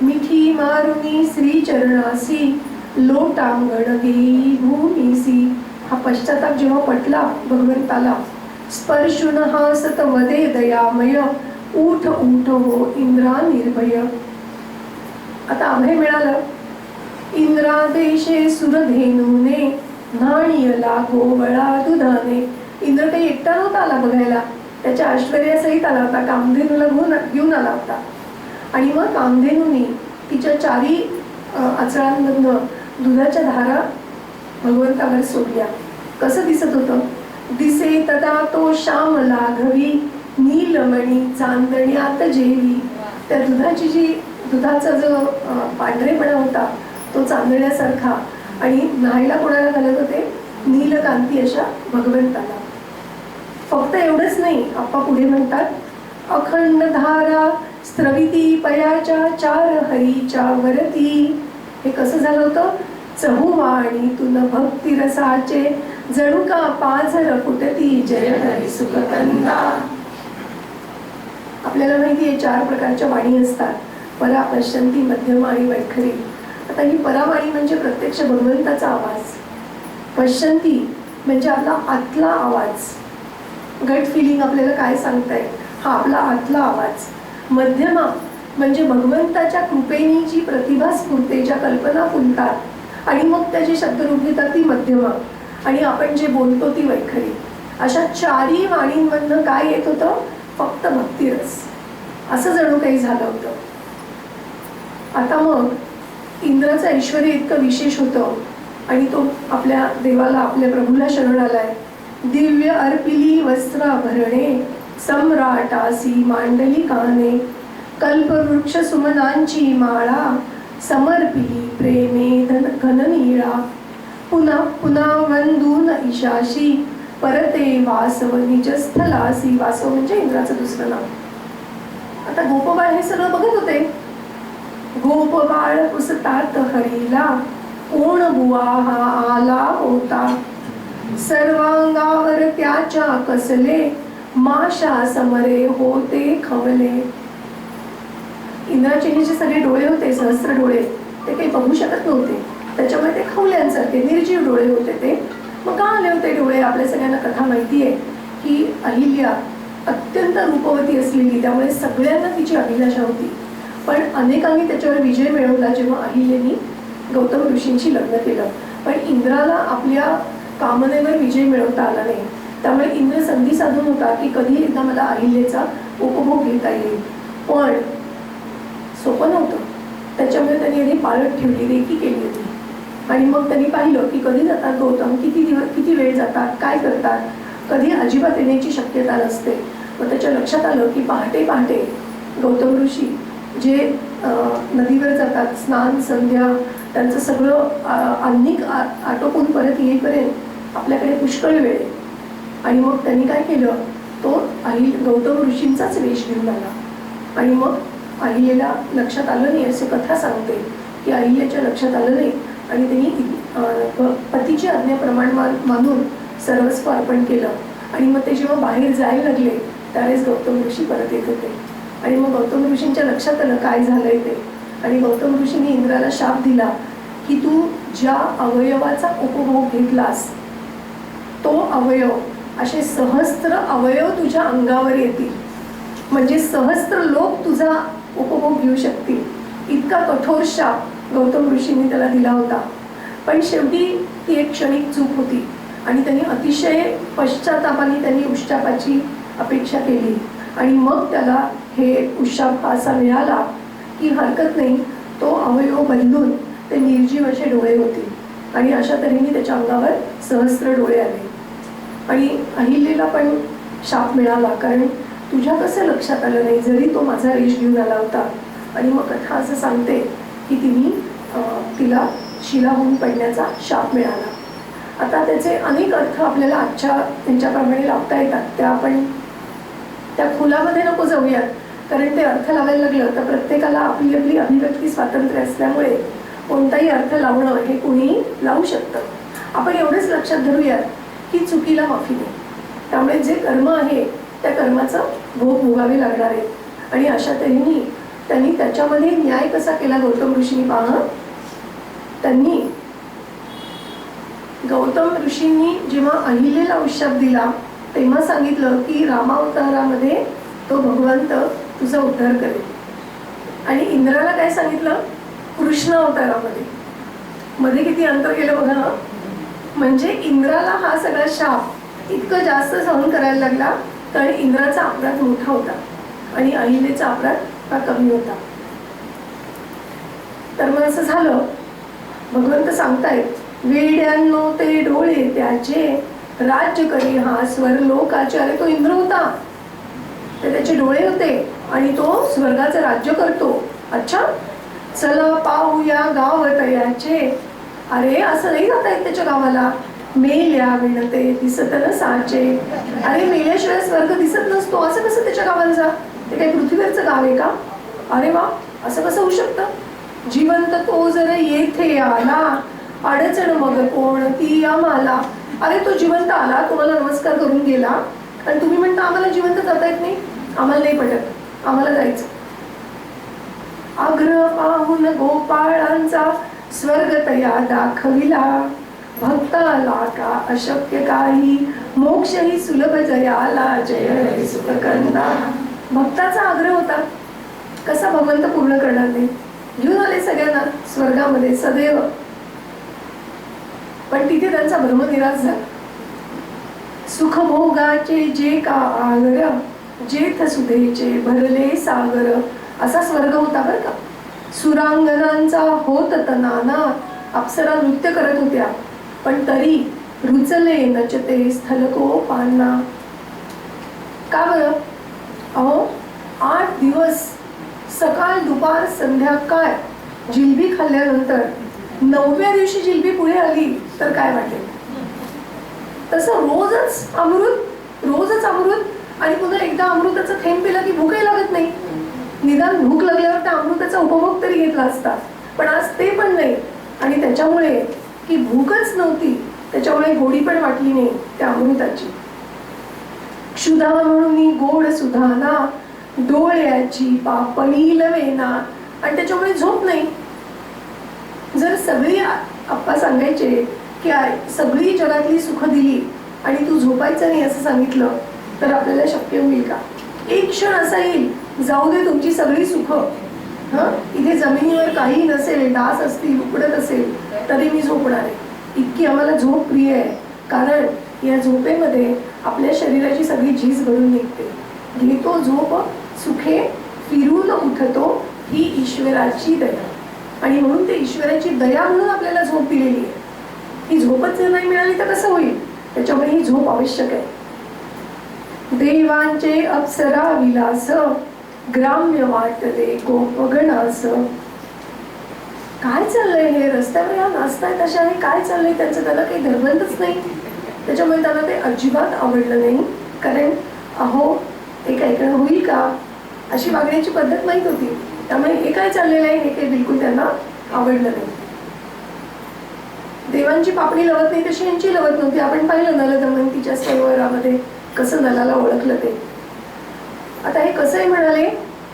Speaker 1: मिठी मारुनी श्री चरणासी, लोटांगण घेई भूमीसी. हा पश्चाताप जेव्हा पटला भगवंताला, स्पर्शुन हासत वदे दयामय, उठ उठ हो इंद्रा निर्भय. आता अभय मिळालं. इंद्रादेशे सुरधेनुने, न्हाणीयला गोवळा दुधाने. इंद्र काही एकटा नव्हता आला बघायला, त्याच्या ऐश्वर्यासहित आला होता, कामधेनूला घेऊन आला होता. आणि मग कामधेनूने तिच्या चारी आचळांमधनं दुधाच्या धारा भगवंतावर सोडल्या. कसं दिसत होतं, दिसे तदा तो श्याम लाघवी, नीलमणी चांदण्यात जेवी. त्या दुधाचा जो पांढरेपणा होता तो चांदण्यासारखा. आणि न्हायला कोणाला घालत होते, नीलकांती अशा भगवंताला. फक्त एवढंच नाही, आप्पा पुढे म्हणतात, अखंड धारा स्त्रविती पयाच्या चार हरीच्या वरती. हे कसं झालं होतं, चहुवाणी तुन भक्ती रसाचे, जणू का पाझर फुटती, जय हरी सुखकंदा. आपल्याला माहिती आहे 4 प्रकारच्या वाणी असतात, परा, पश्चंती, मध्यमा आणि वैखरी. आता ही परावाणी म्हणजे प्रत्यक्ष भगवंताचा आवाज, पश्चंती म्हणजे आपला आतला आवाज, गट फिलिंग आपल्याला काय सांगताय हा आपला आतला आवाज. मध्यमा म्हणजे भगवंताच्या कृपेने जी प्रतिभा स्फुरते, ज्या कल्पना फुलतात आणि मग त्याची शब्दरूप घेतात ती मध्यमा. आणि आपण जे बोलतो ती वैखरी. अशा 4ही वाणींमधनं काय येत होतं, फक्त भक्तिरस. असं जणू काही झालं होतं. आता मग इंद्राचं ऐश्वर्य इतकं विशेष होतं आणि तो आपल्या देवाला, आपल्या प्रभूला शरण आलाय. दिव्य अर्पिली वस्त्राभरणे, सम्राटासी मांडली काने, कल्पवृक्ष सुमनांची माळा, समर्पिली प्रेमे घननीळा. पुन्हा पुन्हा वंदून ईशाशी, परते वासव निजस्थलासी. वासव म्हणजे इंद्राचं दुसरं नाव. आता गोपबाळ हे सगळं बघत होते. गोपबाळ पुसतात हरीला, कोण बुवा हा आला होता, सर्वांगावर त्याच्या कसले, माशा समरे होते खवले. इंद्राचे हे जे सगळे डोळे होते, सहस्त्र डोळे, ते काही बघू शकत नव्हते. त्याच्यामुळे ते खवल्यांसारखे निर्जीव डोळे होते ते. मग का आले होते डोळे? आपल्या सगळ्यांना कथा माहिती आहे की अहिल्या अत्यंत रूपवती असलेली, त्यामुळे सगळ्यांना तिची अभिलाषा होती. पण अनेकांनी त्याच्यावर विजय मिळवला जेव्हा अहिल्याने गौतम ऋषींशी लग्न केलं. पण इंद्राला आपल्या कामनेवर विजय मिळवता आला नाही. त्यामुळे इंद्र संधी साधून होता की कधी एकदा मला अहिल्याचा उपभोग घेता येईल. पण सोपं नव्हतं. त्याच्यामुळे त्यांनी आधी पाळत ठेवली, रेकी केली होती. आणि मग त्यांनी पाहिलं की कधी जातात गौतम, किती वेळ जातात, काय करतात, कधी अजिबात येण्याची शक्यता नसते. मग त्याच्या लक्षात आलं की पहाटे पहाटे गौतम ऋषी जे नदीवर जातात, स्नान संध्या त्यांचं सगळं आन्निक आटोपून परत येईपर्यंत आपल्याकडे पुष्कळ वेळ आहे. आणि मग त्यांनी काय केलं, तो गौतम ऋषींचाच वेश घेऊन आला. आणि मग अहिल्याला लक्षात आलं नाही, असे कथा सांगते की अहिल्याच्या लक्षात आलं नाही आणि त्यांनी पतीची आज्ञाप्रमाण मानून सर्वस्व अर्पण केलं. आणि मग ते जेव्हा बाहेर जायला लागले त्यावेळेस गौतम ऋषी परत येत होते. आणि मग गौतम ऋषींच्या लक्षात आलं काय झालंय ते. आणि गौतम ऋषींनी इंद्राला शाप दिला की तू ज्या अवयवाचा उपभोग घेतलास तो अवयव, असे सहस्त्र अवयव तुझ्या अंगावर येतील, म्हणजे सहस्त्र लोक तुझा उपभोग घेऊ शकतील. इतका कठोर शाप गौतम ऋषींनी त्याला दिला होता. पण शेवटी ती एक क्षणिक चूक होती आणि त्यांनी अतिशय पश्चातापाने त्यांनी उश्चापाची अपेक्षा केली. आणि मग त्याला हे उश्चाप असा मिळाला की हरकत नाही, तो अवयव बदलून ते निर्जीव असे डोळे होते. आणि अशा तऱ्हेने त्याच्या अंगावर सहस्त्र डोळे आले. आणि अहिल्याला पण शाप मिळाला, कारण तुझ्या कसं लक्षात आलं नाही, जरी तो माझा वेश घेऊन आला होता. आणि मग कथा असं सांगते की तिला शिला होऊन पडण्याचा शाप मिळाला. आता त्याचे अनेक अर्थ आपल्याला आजच्या त्यांच्याप्रमाणे लावता येतात. त्या आपण त्या खोलामध्ये नको जाऊयात, कारण ते अर्थ लावायला लागलं तर प्रत्येकाला आपली आपली अभिव्यक्ती स्वातंत्र्य असल्यामुळे कोणताही अर्थ लावणं हे कुणीही लावू शकतं. आपण एवढंच लक्षात धरूयात की चुकीला माफी नाही. त्यामुळे जे कर्म आहे त्या कर्माचं भोग भोगावे लागणार आहे. आणि अशा तऱ्हेने त्यांनी त्याच्यामध्ये न्याय कसा केला गौतम ऋषींनी पहा. त्यांनी गौतम ऋषींनी जेव्हा अहिल्याला उश्शाप दिला तेव्हा सांगितलं की रामावतारामध्ये तो भगवंत तुझा उद्धार करेल. आणि इंद्राला काय सांगितलं, कृष्ण अवतारामध्ये. मध्ये किती अंतर केलं बघा ना. म्हणजे इंद्राला हा सगळा शाप इतकं जास्त सहन करायला लागला कारण इंद्राचा अपराध मोठा होता आणि अहिल्याचा अपराध हा कमी होता. तर मग असं झालं, भगवंत सांगतायत, वेड्यांनो ते डोळे त्याचे राज्य करी हा स्वर लोकाचे. अरे तो इंद्र होता, ते त्याचे डोळे होते आणि तो स्वर्गाचं राज्य करतो. अच्छा, चला पाहूया गाव तयाचे. अरे असं नाही जाता येत त्याच्या गावाला. मेल्या विणते दिसत नसाचे. अरे मेल्याशिवाय स्वर्ग दिसत नसतो, असं कसं त्याच्या गावाला जा, ते काही पृथ्वीवरचं गाव आहे का. अरे वा, असं कसं होऊ शकतं. जिवंत तो जर येथे आला अडचण मग कोणती आम्हाला. अरे तो जिवंत आला, तुम्हाला नमस्कार करून गेला आणि तुम्ही म्हणता आम्हाला जिवंत जाता येत नाही. आम्हाला नाही पटत, आम्हाला जायचं. आग्रह पाहून गोपाळांचा स्वर्ग तया दाखविला. भक्ताला का अशक्य काही मोक्षही सुलभ जयाला. जय सुखकंदा. भक्ताचा आग्रह होता, कसा भगवंत पूर्ण करणार नाही. घेऊन आले सगळ्यांना स्वर्गामध्ये सदैव. पण तिथे त्यांचा भ्रमनिराश झाला. सुखभोगाचे जे का आगर जेथ सुधेचे भरले सागर. असा स्वर्ग होता बरं का. सुरांगणांचा होत तनाना. अप्सरा नृत्य करत होत्या पण तरी रुचले नचते स्थलको पाना. का बरं. अहो 8 दिवस सकाळ दुपार संध्याकाळ जिलबी खाल्ल्यानंतर 9व्या दिवशी जिलबी पुढे आली तर काय वाटेल. तसं रोजच अमृत आणि पुन्हा एकदा अमृताचा थेंब पिला की भूकही लागत नाही. निदान भूक लागल्यावर त्या अमृताचा उपभोग तरी घेतला असता, पण आज ते पण नाही. आणि त्याच्यामुळे की भूकच नव्हती त्याच्यामुळे गोडी पण वाटली नाही त्या अमृताची. क्षुधा म्हणून गोड सुधाना डोळ्याची पापणी लवेना. आणि त्याच्यामुळे झोप नाही. जर सगळी आप्पा सांगायचे की सगळी जगातली सुख दिली आणि तू झोपायचं नाही असं सांगितलं तर आपल्याला शक्य होईल का. एक क्षण असा येईल, जाऊ दे तुमची सगळी सुख, इथे जमिनीवर काही नसेल, डास असतील, उकडत असेल तरी मी झोपणार आहे. इतकी आम्हाला झोप प्रिय आहे. कारण या झोपेमध्ये आपल्या शरीराची सगळी झीज भरून निघते. घेतो झोप सुखे फिरून उठतो, ही ईश्वराची दया. आणि म्हणून ते ईश्वराची दया म्हणून आपल्याला झोप दिलेली आहे. ही झोपच जर नाही मिळाली तर कसं होईल? त्याच्यामुळे ही झोप आवश्यक आहे. देवांचे अप्सरा विलास, ग्राम्य वाटले गोपगणास. काय चाललंय हे? रस्त्यावर या नाचतायत अशा हे काय चाललंय त्यांचं? त्याला काही धर्मंतच नाही. त्याच्यामुळे त्याला ते अजिबात आवडलं नाही. कारण अहो हे ऐकणं होईल का अशी वागण्याची पद्धत माहीत होती. त्यामुळे हे काय चाललेलं आहे हे काही बिलकुल त्यांना आवडलं नाही. देवांची पापणी लवत नाही तशी यांची लवत नव्हती. आपण पाहिलं नल दमयंतीच्या स्वयंवरामध्ये कसं नलाला ओळखलं ते. आता हे कसं आहे म्हणाले?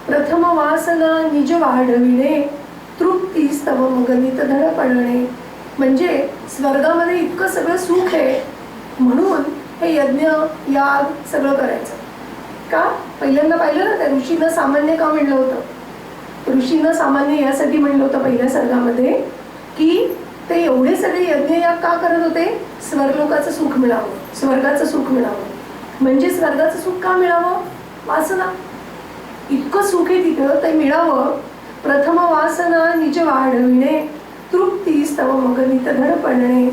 Speaker 1: प्रथम वासना निज वाढविणे, तृप्ती स्तव मगनित धडपडणे. म्हणजे स्वर्गामध्ये इतकं सगळं सुख आहे म्हणून हे यज्ञ याग सगळं करायचं का? पहिल्यांदा पाहिलं ना त्या ऋषीनं सामान्य का म्हणलं होतं? ऋषीनं सामान्य यासाठी म्हणलं होतं पहिल्या सर्गामध्ये की ते एवढे सगळे यज्ञ याग का करत होते? स्वर्गलोकाचं सुख मिळावं, स्वर्गाचं सुख मिळावं. म्हणजे स्वर्गाचं सुख का मिळावं? वासना. इतकं सुख आहे तिथं ते मिळावं. प्रथम वासना निज वाढविणे, तृप्ती स्तव मगनित धडपडणे.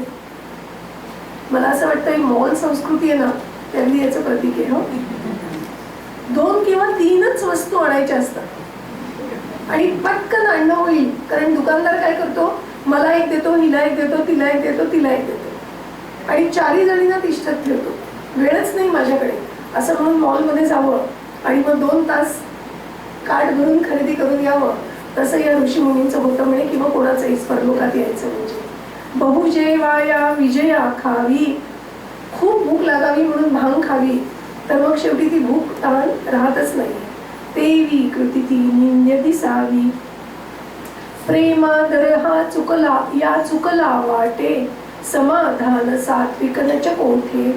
Speaker 1: मला असं वाटतं मॉल संस्कृती आहे ना त्यातली याचं प्रतीक आहे. 2 किंवा 3च वस्तू आणायच्या असतात आणि पटकन आणणं होईल. कारण दुकानदार काय करतो? मला एक देतो, हिला एक देतो, तिला एक देतो, तिला एक देतो आणि 4 जणींना तिष्ठत ठेवतो. वेळच नाही माझ्याकडे असं म्हणून मॉलमध्ये जावं आणि मग 2 तास कार्ड भरून खरेदी करून यावं. तसं या ऋषी मुनींचं होतं म्हणे. किंवा कोणाचंही स्वर्गलोकात यायचं म्हणजे बहुजेवाया विजया खावी, खूप भूक लागावी म्हणून भांग खावी. तर मग शेवटी ती भूक तहान राहतच नाही. तेवी कृती ती निंद्य दिसावी, प्रेमादर हा चुकला या चुकला वाटे, समाधान सात्विक नच कोठे.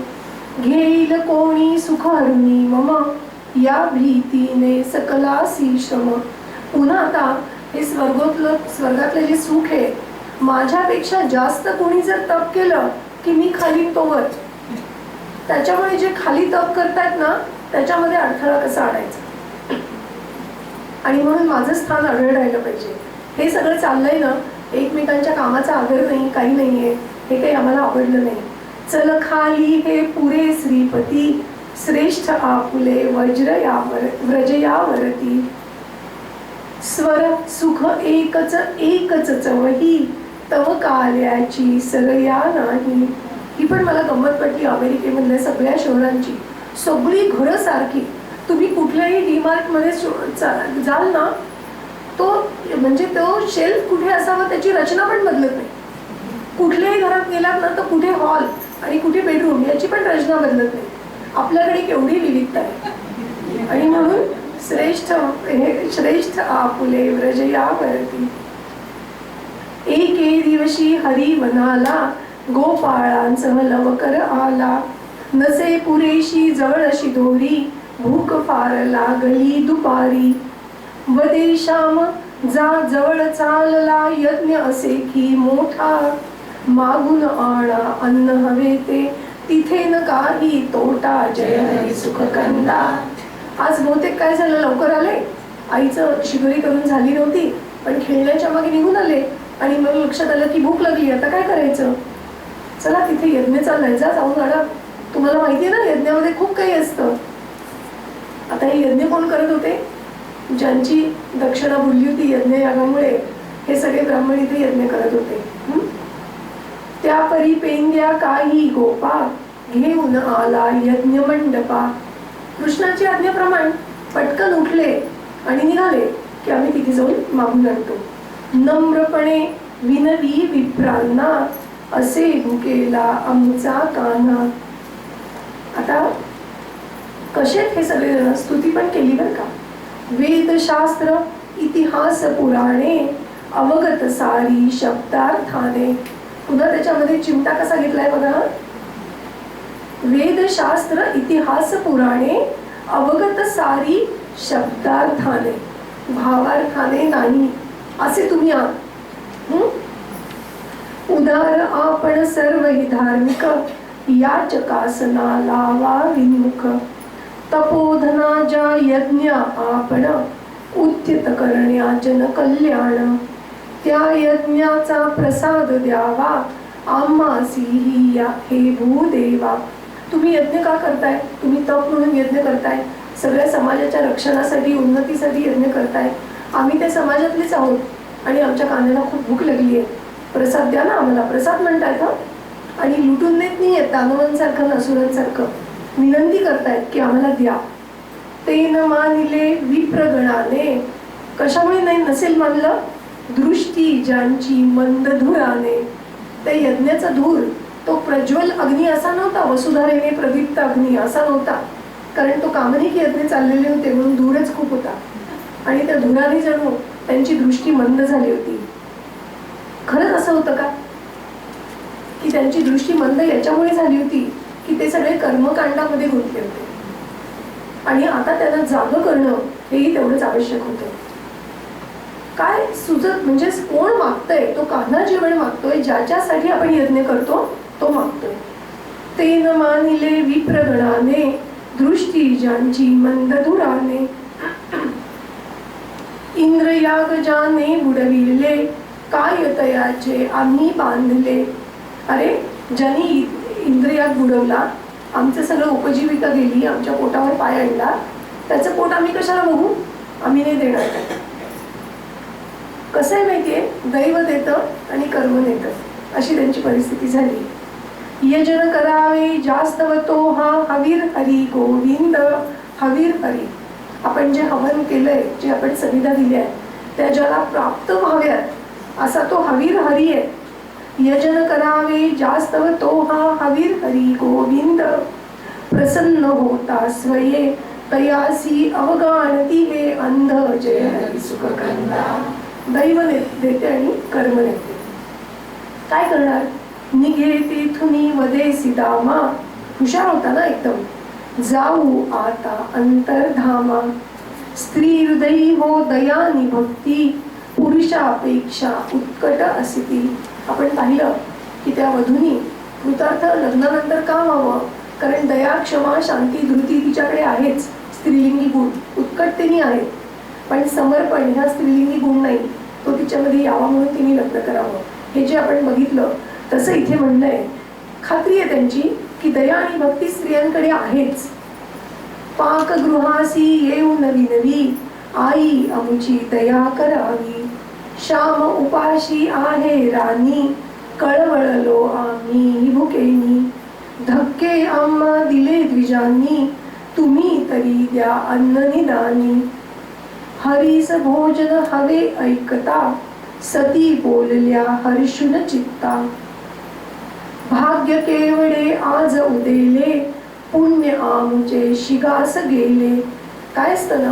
Speaker 1: घेईल कोणी सुख हरुणी मम, या भीतीने सकलासी श्रम. पुन्हा आता हे स्वर्गातलं जे सुख आहे माझ्यापेक्षा जास्त कोणी जर तप केलं की मी खाली तोवर. त्याच्यामुळे जे खाली तप करतायत ना त्याच्यामध्ये अडथळा कसा आणायचा आणि म्हणून माझं स्थान आढळ राहिलं पाहिजे. हे सगळं चाललंय ना एकमेकांच्या कामाचा आदर नाही, काही नाहीये. हे काही आम्हाला आवडलं नाही. चल खाली हे पुरे श्रीपती, श्रेष्ठ आपुले व्रज यावरती. स्वर सुख एकच एकच चवही, तव काल्याची सरया नाही. ही पण मला गंमत वाटली अमेरिकेमधल्या सगळ्या शहरांची. सगळी घरं सारखी. तुम्ही कुठल्याही डीमार्ट मध्ये जाल ना तो म्हणजे तो शेल्फ कुठे असावा त्याची रचना पण बदलत नाही. कुठल्याही घरात गेलात ना तर कुठे हॉल आणि कुठे बेडरूम याची पण रचना बदलत नाही. आपल्याकडे केवढी विविधता आहे. आणि म्हणून श्रेष्ठ आपुले व्रज यावरती. एके दिवशी हरी वनाला, गोपाळांसह लवकर आला. नसे पुरेशी जवळशी दोरी, भूक फार लागली दुपारी. वदे श्याम जा जवळ चालला, यज्ञ असे की मोठा. मागून आणा अन्न हवे ते, तिथे न काही तोटा. जय हरी सुख कंदा. आज बहुतेक काय झालं, लवकर आले. आईचं शिदोरी करून झाली नव्हती पण खेळण्याच्या मागे निघून आले आणि मग लक्षात आलं की भूक लागली. आता काय करायचं? चला तिथे यज्ञ चाललाय, जा जाऊन आणा. तुम्हाला माहिती आहे ना यज्ञामध्ये खूप काही असतं. आता हे यज्ञ कोण करत होते? ज्यांची दक्षिणा बुडली होती यज्ञ यागामुळे हे सगळे ब्राह्मण इथे यज्ञ करत होते. त्या परी पेंद्या काही गोपा, घेऊन आला यज्ञ मंडपा. कृष्णाची आज्ञेप्रमाणे पटकन उठले आणि निघाले की आम्ही तिथे जाऊन मागून आणतो. नम्रपणे विनवी विप्रांना, असे भुकेला आमचा कान्हा. आता कशेत हे सगळे जण स्तुती पण केली बरं का. वेदशास्त्र इतिहास पुराणे, अवगत सारी शब्दार्थाने. पुन्हा त्याच्यामध्ये चिमटा कसा घेतलाय बघा. वेदशास्त्र इतिहास पुराणे, अवगत सारी शब्दार्थाने. भावार्थाने नाही असे तुम्ही आहात. उदार आपण सर्वही धार्मिक याचकासना लावा विमुख. तपोधना ज्या यज्ञ आपण उद्यत करण्या जन कल्याण. त्या यज्ञाचा प्रसाद द्यावा आम्हासी या हे भूदेवा. तुम्ही यज्ञ का करताय? तुम्ही तप म्हणून यज्ञ करताय, सगळ्या समाजाच्या रक्षणासाठी उन्नतीसाठी यज्ञ करताय. आम्ही त्या समाजातलेच आहोत आणि आमच्या कानाला खूप भूक लागली आहे, प्रसाद द्या ना आम्हाला. प्रसाद म्हणतायत आणि लुटून देत नाही आहेत दानवांसारखं नसुरांसारखं, विनंती करतायत की आम्हाला द्या. ते न मानिले विप्रगणाने. कशामुळे नाही नसेल मानलं? दृष्टी ज्यांची मंद धुराने. ते यज्ञाचा धूर तो प्रज्वल अग्नी असा नव्हता, वसुधारेने प्रदीप्त अग्नी असा नव्हता, कारण तो कामनिक यज्ञ चाललेले होते म्हणून धूरच खूप होता आणि त्या धुराने जणू त्यांची दृष्टी मंद झाली होती. खरंच असं होतं का की त्यांची दृष्टी मंद याच्यामुळे झाली होती की ते सगळे कर्मकांडामध्ये गुंतले होते आणि आता त्यांना जागं करणं हेही तेवढंच आवश्यक होतं. काय सुचत म्हणजे कोण मागतंय? तो कान्हा जेवण मागतोय, ज्याच्यासाठी आपण यज्ञ करतो तो मागतोय. ते न मानिले विप्रगणाने दृष्टी ज्यांची मंद धुराने. इंद्रयाग ज्याने बुडविले काय तयाचे आम्ही बांधले. अरे ज्यांनी इंद्रयाग बुडवला, आमचं सगळं उपजीविका गेली, आमच्या पोटावर पाय आणला, त्याचं पोट आम्ही कशाला बघू? आम्ही नाही देणार. कसं आहे माहितीये, दैव देतं आणि कर्म नेतं, अशी त्यांची परिस्थिती झाली. यजन करावे जास्त तो हा हवीर हरी गोविंद. हवीर हरी, आपण जे हवन केलंय, जे आपण सविधा दिली आहे त्या ज्याला प्राप्त व्हाव्यात असा तो हवीर हरी आहे. यजन करावे जास्त तो हा हवीर हरी गोविंद. प्रसन्न होता स्वये तयासी अवगाणती हे अंध जय हरी सुख कंदा. दैव देते आणि कर्म नेते. काय करणार? निघे तेथुनी वदेसी दामा. हुशार होता ना एकदम. जाऊ आता अंतर्धामा. स्त्री हृदयी हो दयानी भक्ती पुरुषापेक्षा उत्कट असती. आपण पाहिलं की त्या वधूनी कृतार्थ लग्नानंतर का व्हावं? कारण दया, क्षमा, शांती, धृती तिच्याकडे आहेच, स्त्रीलिंगी गुण उत्कटतेने आहेत. पण समर्पण ह्या स्त्रीलिंगी गुण नाही, तो तिच्यामध्ये यावा म्हणून तिने लग्न करावं. हे जे आपण बघितलं तसं इथे म्हणलंय. खात्री आहे त्यांची की दया आणि भक्ती स्त्रियांकडे आहेच. पाकगृहासी येऊ नवी नवी आई आमची दया करावी. श्याम उपाशी आहे राणी कळवळलो आम्ही भुकेनी. धक्के आम्हा दिले द्विजांनी तुम्ही तरी द्या अन्न निदानी. हरीस भोजन हवे ऐकता सती बोलल्या हर्षुन चित्ता. भाग्य केवळे आज उदेले पुण्य आमचे शिगास गेले. काय असतं ना,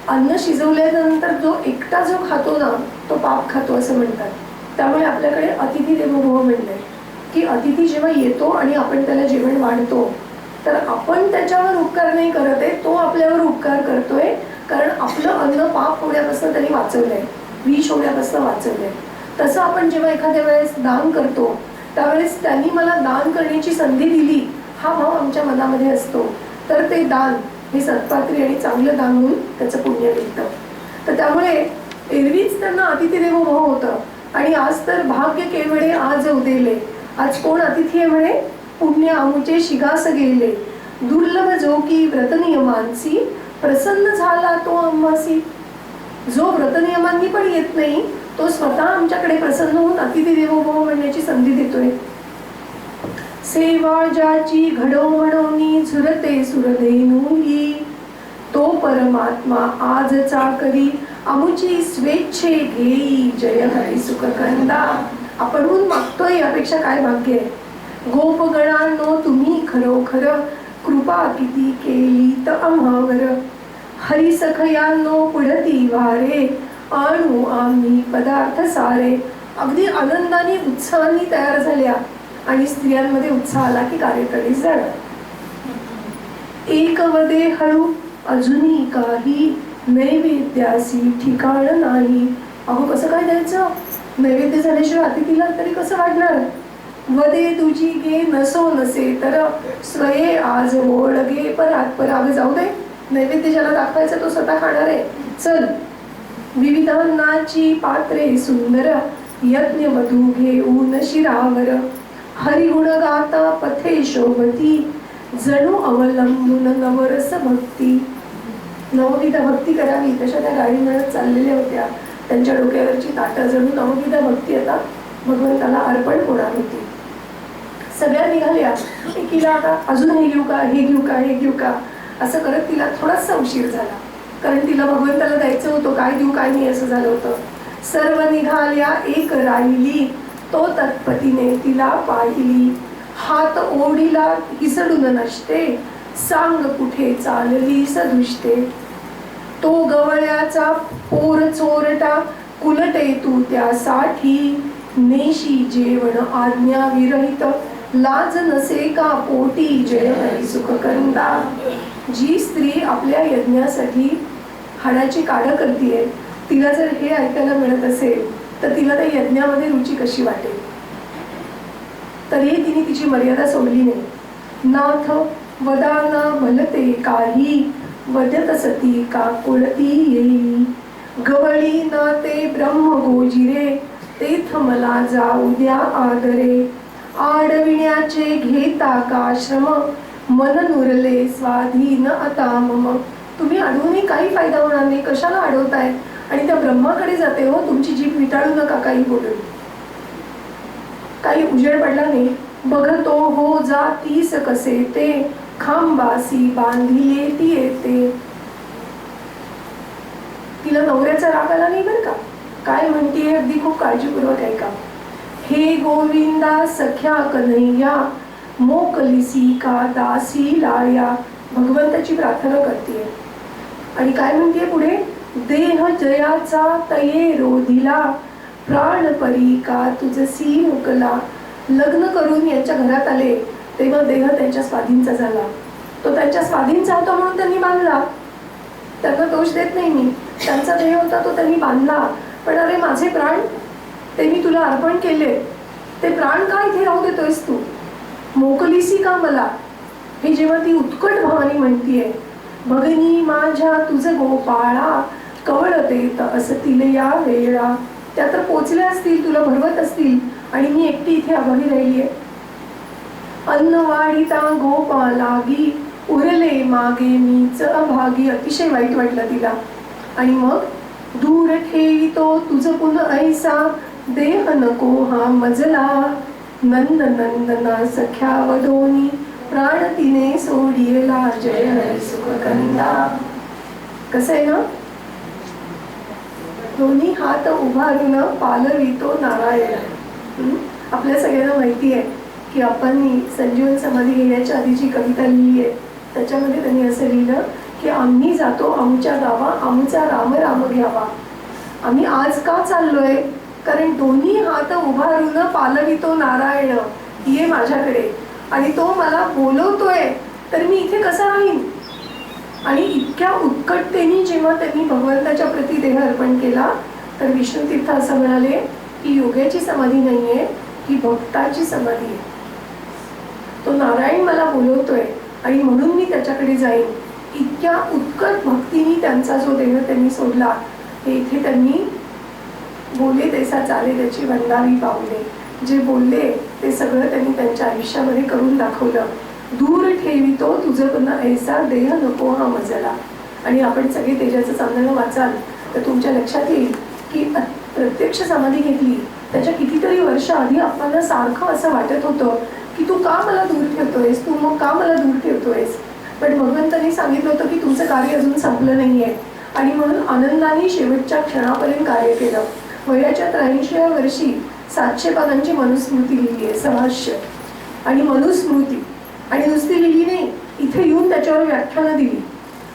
Speaker 1: अन्न शिजवल्यानंतर जो एकटा जो खातो ना तो पाप खातो असं म्हणतात. त्यामुळे आपल्याकडे अतिथी देवो भव म्हणलंय की अतिथी जेव्हा येतो आणि आपण त्याला जेवण वाढतो तर आपण त्याच्यावर उपकार नाही करत आहे, तो आपल्यावर उपकार करतोय. कारण आपलं अन्न पाप होण्यापासून त्यांनी वाचवलंय, विष होण्यापासून वाचवलंय. तसं आपण जेव्हा एखाद्या वेळेस दान करतो त्यावेळेस त्यांनी मला दान करण्याची संधी दिली हा भाव आमच्या मनामध्ये असतो, तर ते दान हे सत्पात्री आणि चांगलं दान होऊन त्याचं पुण्य मिळतं. तर त्यामुळे एरवीच त्यांना अतिथी देवो भव होतं आणि आज तर भाग्य केवळे आज उदेले. आज कोण अतिथी आहे म्हणे? पुण्य आमुचे शिगास गेले. दुर्लभ जो की व्रतनियमांची प्रसन्न झाला तो आम्हासी. जो व्रतनियमांनी पण येत नाही तो स्वतः आमच्याकडे प्रसन्न होऊन अतिथी देवो भव म्हणण्याची संधी देतोय. सेवा ज्याची घडवणोनी झुरते सुरधेनुही तो परमात्मा आजचा करी आमुची स्वेच्छे घेई जय हरी सुख कंदा. आपणहून मागतोय यापेक्षा काय भाग्य आहे. गोपगणांनो तुम्ही खरोखर कृपा किती केली तर आम्हावर. हरिसखयांनो पुढती वारे आणू आम्ही पदार्थ सारे. अगदी आनंदाने उत्साहाने तयार झाल्या आणि स्त्रियांमध्ये उत्साह आला की कार्यकर्तीच जाणार. एक वदे हळू अजूनही काही नैवेद्यासी ठिकाण नाही. अहो कसं काय द्यायचं? नैवेद्य झाल्याशिवाय अतिथीला तरी कसं वाढणार? वदे तुझी गे नसो नसे तर स्वये आज ओळगे परात पर. अगं जाऊ दे, नैवेद्य ज्याला दाखवायचा तो स्वतः खाणार आहे. चल, विविधांनाची पात्रे सुंदर यज्ञ वधू घेऊन शिरावर. हरिगुण गाता पथे शोभती जणू अवलंबून नवरस भक्ती. नवविध भक्ती करावी तशा त्या गाडी मिळत चाललेल्या होत्या. त्यांच्या डोक्यावरची ताटं जणू नवविध भक्ती आता भगवंताला अर्पण होणार होती. सगळ्या निघाल्या. एकीला आता अजून हे घेऊ का, हे घेऊ का, हे घेऊ का असं करत तिला थोडासा उशीर झाला. कारण तिला भगवंताला द्यायचं होतं, काय देऊ काय नाही असं झालं होतं. सर्व निघाल्या एक राहिली, तो तत्पतीने तिला पाहिली. हात ओढीला हिसडून नसते, सांग कुठे चालली सदुष्टे. तो गवळ्याचा पोर चोरटा, कुलटे तू त्यासाठी. नेशी जेवण आज्ञा विरहित, लाज नसे का पोटी जय सुख कंदा. जी स्त्री आपल्या यज्ञासाठी हाडाची काढ करतीये, तिला जर हे ऐकायला मिळत असेल तर तिला त्या यज्ञामध्ये रुची कशी वाटेल? तरीही तिने तिची मर्यादा सोडली नाही. नाथ वदाना भलते काही, वदत सती का कुळती येई. गवळी नाते ब्रह्म गोजिरे, तेथ मला जाऊ द्या आदरे. आडविण्याचे घेता का श्रम, मन नुरले स्वाधीन आता मम. तुम्ही अडवूनही काही फायदा होणार नाही, कशाला अडवताय? आणि त्या ब्रह्माकडे जाते हो, तुमची जीभ विटाळू नका काही बोलून. काही उजेड पडला नाही. बघतो हो जातीस कसे ते, खांबासी बांधिले ती येते. तिला नवऱ्याचा राग आला नाही बरं का. काय म्हणतीये अगदी खूप काळजीपूर्वक ऐका. हे गोविंदा सख्या कन्हैया, मोकलिसी का दासी लाया. भगवंताची प्रार्थना करते आणि काय म्हणते पुढे? देह जयाचा तये रोधिला, प्राण परी का तुझसी मुकला. लग्न करून यांच्या घरात आले तेव्हा देह त्यांच्या स्वाधीनचा झाला. तो त्यांच्या स्वाधीनचा होता म्हणून त्यांनी बांधला. त्यांना दोष देत नाही मी, त्यांचा देह होता तो त्यांनी बांधला. पण अरे माझे प्राण, ते मी तुला अर्पण केले, ते प्राण का इथे राहू देतोयस तू? मोकलीसी का मला. हे जेव्हा ती उत्कट भावानी म्हणतीये, भगिनी माझ्या तुझ गोपाळा, कवळतेत असतील या वेळा. त्या तर पोचल्या असतील, तुला भरवत असतील आणि मी एकटी इथे अभावी राहिलीये. अन्न वाढीता गोपालागी, उरले मागे मीच अभागी. अतिशय वाईट वाटलं तिला. आणि मग दूर ठेवितो तुझ पुन ऐसा, देह नको हा मजला. नंद नंदना सख्या वदोनी, प्राण तिने सोडियला जय हरी सुख कंदा. कसं आहे ना, दोन्ही हात उभारून पालवितो नारायण. आपल्या सगळ्यांना माहिती आहे की आपण संजीवन समाधी घेण्याच्या आधीची कविता लिहिली आहे. त्याच्यामध्ये त्यांनी असं लिहिलं की आम्ही जातो आमच्या गावा, आमचा राम राम घ्यावा. आम्ही आज का चाललोय? कारण दोन्ही हात उभारून पालवितो नारायण, ये माझ्याकडे. आणि तो मला बोलवतोय तर मी इथे कसा राहीन? आणि इतक्या उत्कटतेने जेव्हा त्यांनी भगवंताच्या प्रती देह अर्पण केला तर विष्णुतीर्थ असं म्हणाले की योग्याची समाधी नाहीये, ही भक्ताची समाधी आहे. तो नारायण मला बोलवतोय आणि म्हणून मी त्याच्याकडे जाईन. इतक्या उत्कट भक्तीने त्यांचा जो देह त्यांनी सोडला, ते इथे त्यांनी बोले तैसा चाले त्याची वंदावी पावले. जे बोलले ते सगळं त्यांनी त्यांच्या आयुष्यामध्ये करून दाखवलं. दूर ठेवितो तुझं पुन्हा ऐसा, देह नको हा मजला. आणि आपण सगळे तेजाचं चांदणं वाचाल तर तुमच्या लक्षात येईल की प्रत्यक्ष समाधी घेतली त्याच्या कितीतरी वर्ष आधी आपल्याला सारखं असं वाटत होतं की तू का मला दूर ठेवतोयस, तू मग का मला दूर ठेवतोयस. पण भगवंतांनी सांगितलं होतं की तुमचं कार्य अजून संपलं नाहीये. आणि म्हणून आनंदाने शेवटच्या क्षणापर्यंत कार्य केलं. वयाच्या 83व्या वर्षी 700 पानांची मनुस्मृती लिहिली आहे, सभाष्य आणि मनुस्मृती. आणि नुसती लिहिली नाही, इथे येऊन त्याच्यावर व्याख्यानं दिली.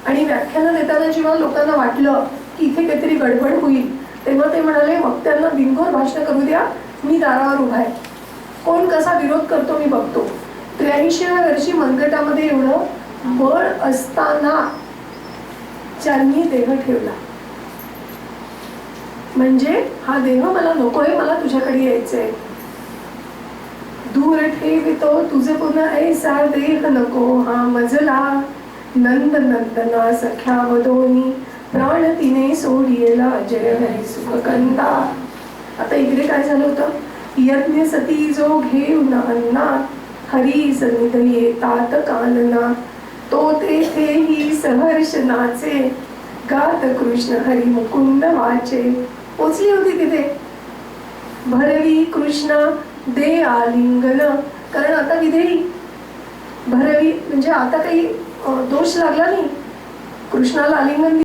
Speaker 1: आणि व्याख्यानं देताना जेव्हा लोकांना वाटलं की इथे काहीतरी गडबड होईल तेव्हा ते म्हणाले, मग त्यांना बिनघोर भाषण करू द्या, मी दारावर उभा आहे, कोण कसा विरोध करतो मी बघतो. 83व्या वर्षी मनगटामध्ये एवढं बळ असताना ज्यांनी देह ठेवला, म्हणजे हा देह मला नकोय, मला तुझ्याकडे यायचंय. दूर ठेवितो तुझे पुन्हा ऐसा देह नको हा मजला, नंद नंदना सख्या वदोनी प्राण तिने सोडियला, जय हरी सुख कंदा. आता इकडे काय झालं होतं, यज्ञ सती जो घेऊन अन्ना, हरी सन्निध येतात कानना, तो तेथेही सहर्ष नाचे, गात कृष्ण हरी मुकुंद वाचे. पोचली होती तिथे. भरवी कृष्ण दे आलिंगन, कारण आता विधेयी भरवी म्हणजे आता काही दोष लागला नाही, कृष्णाला आलिंगन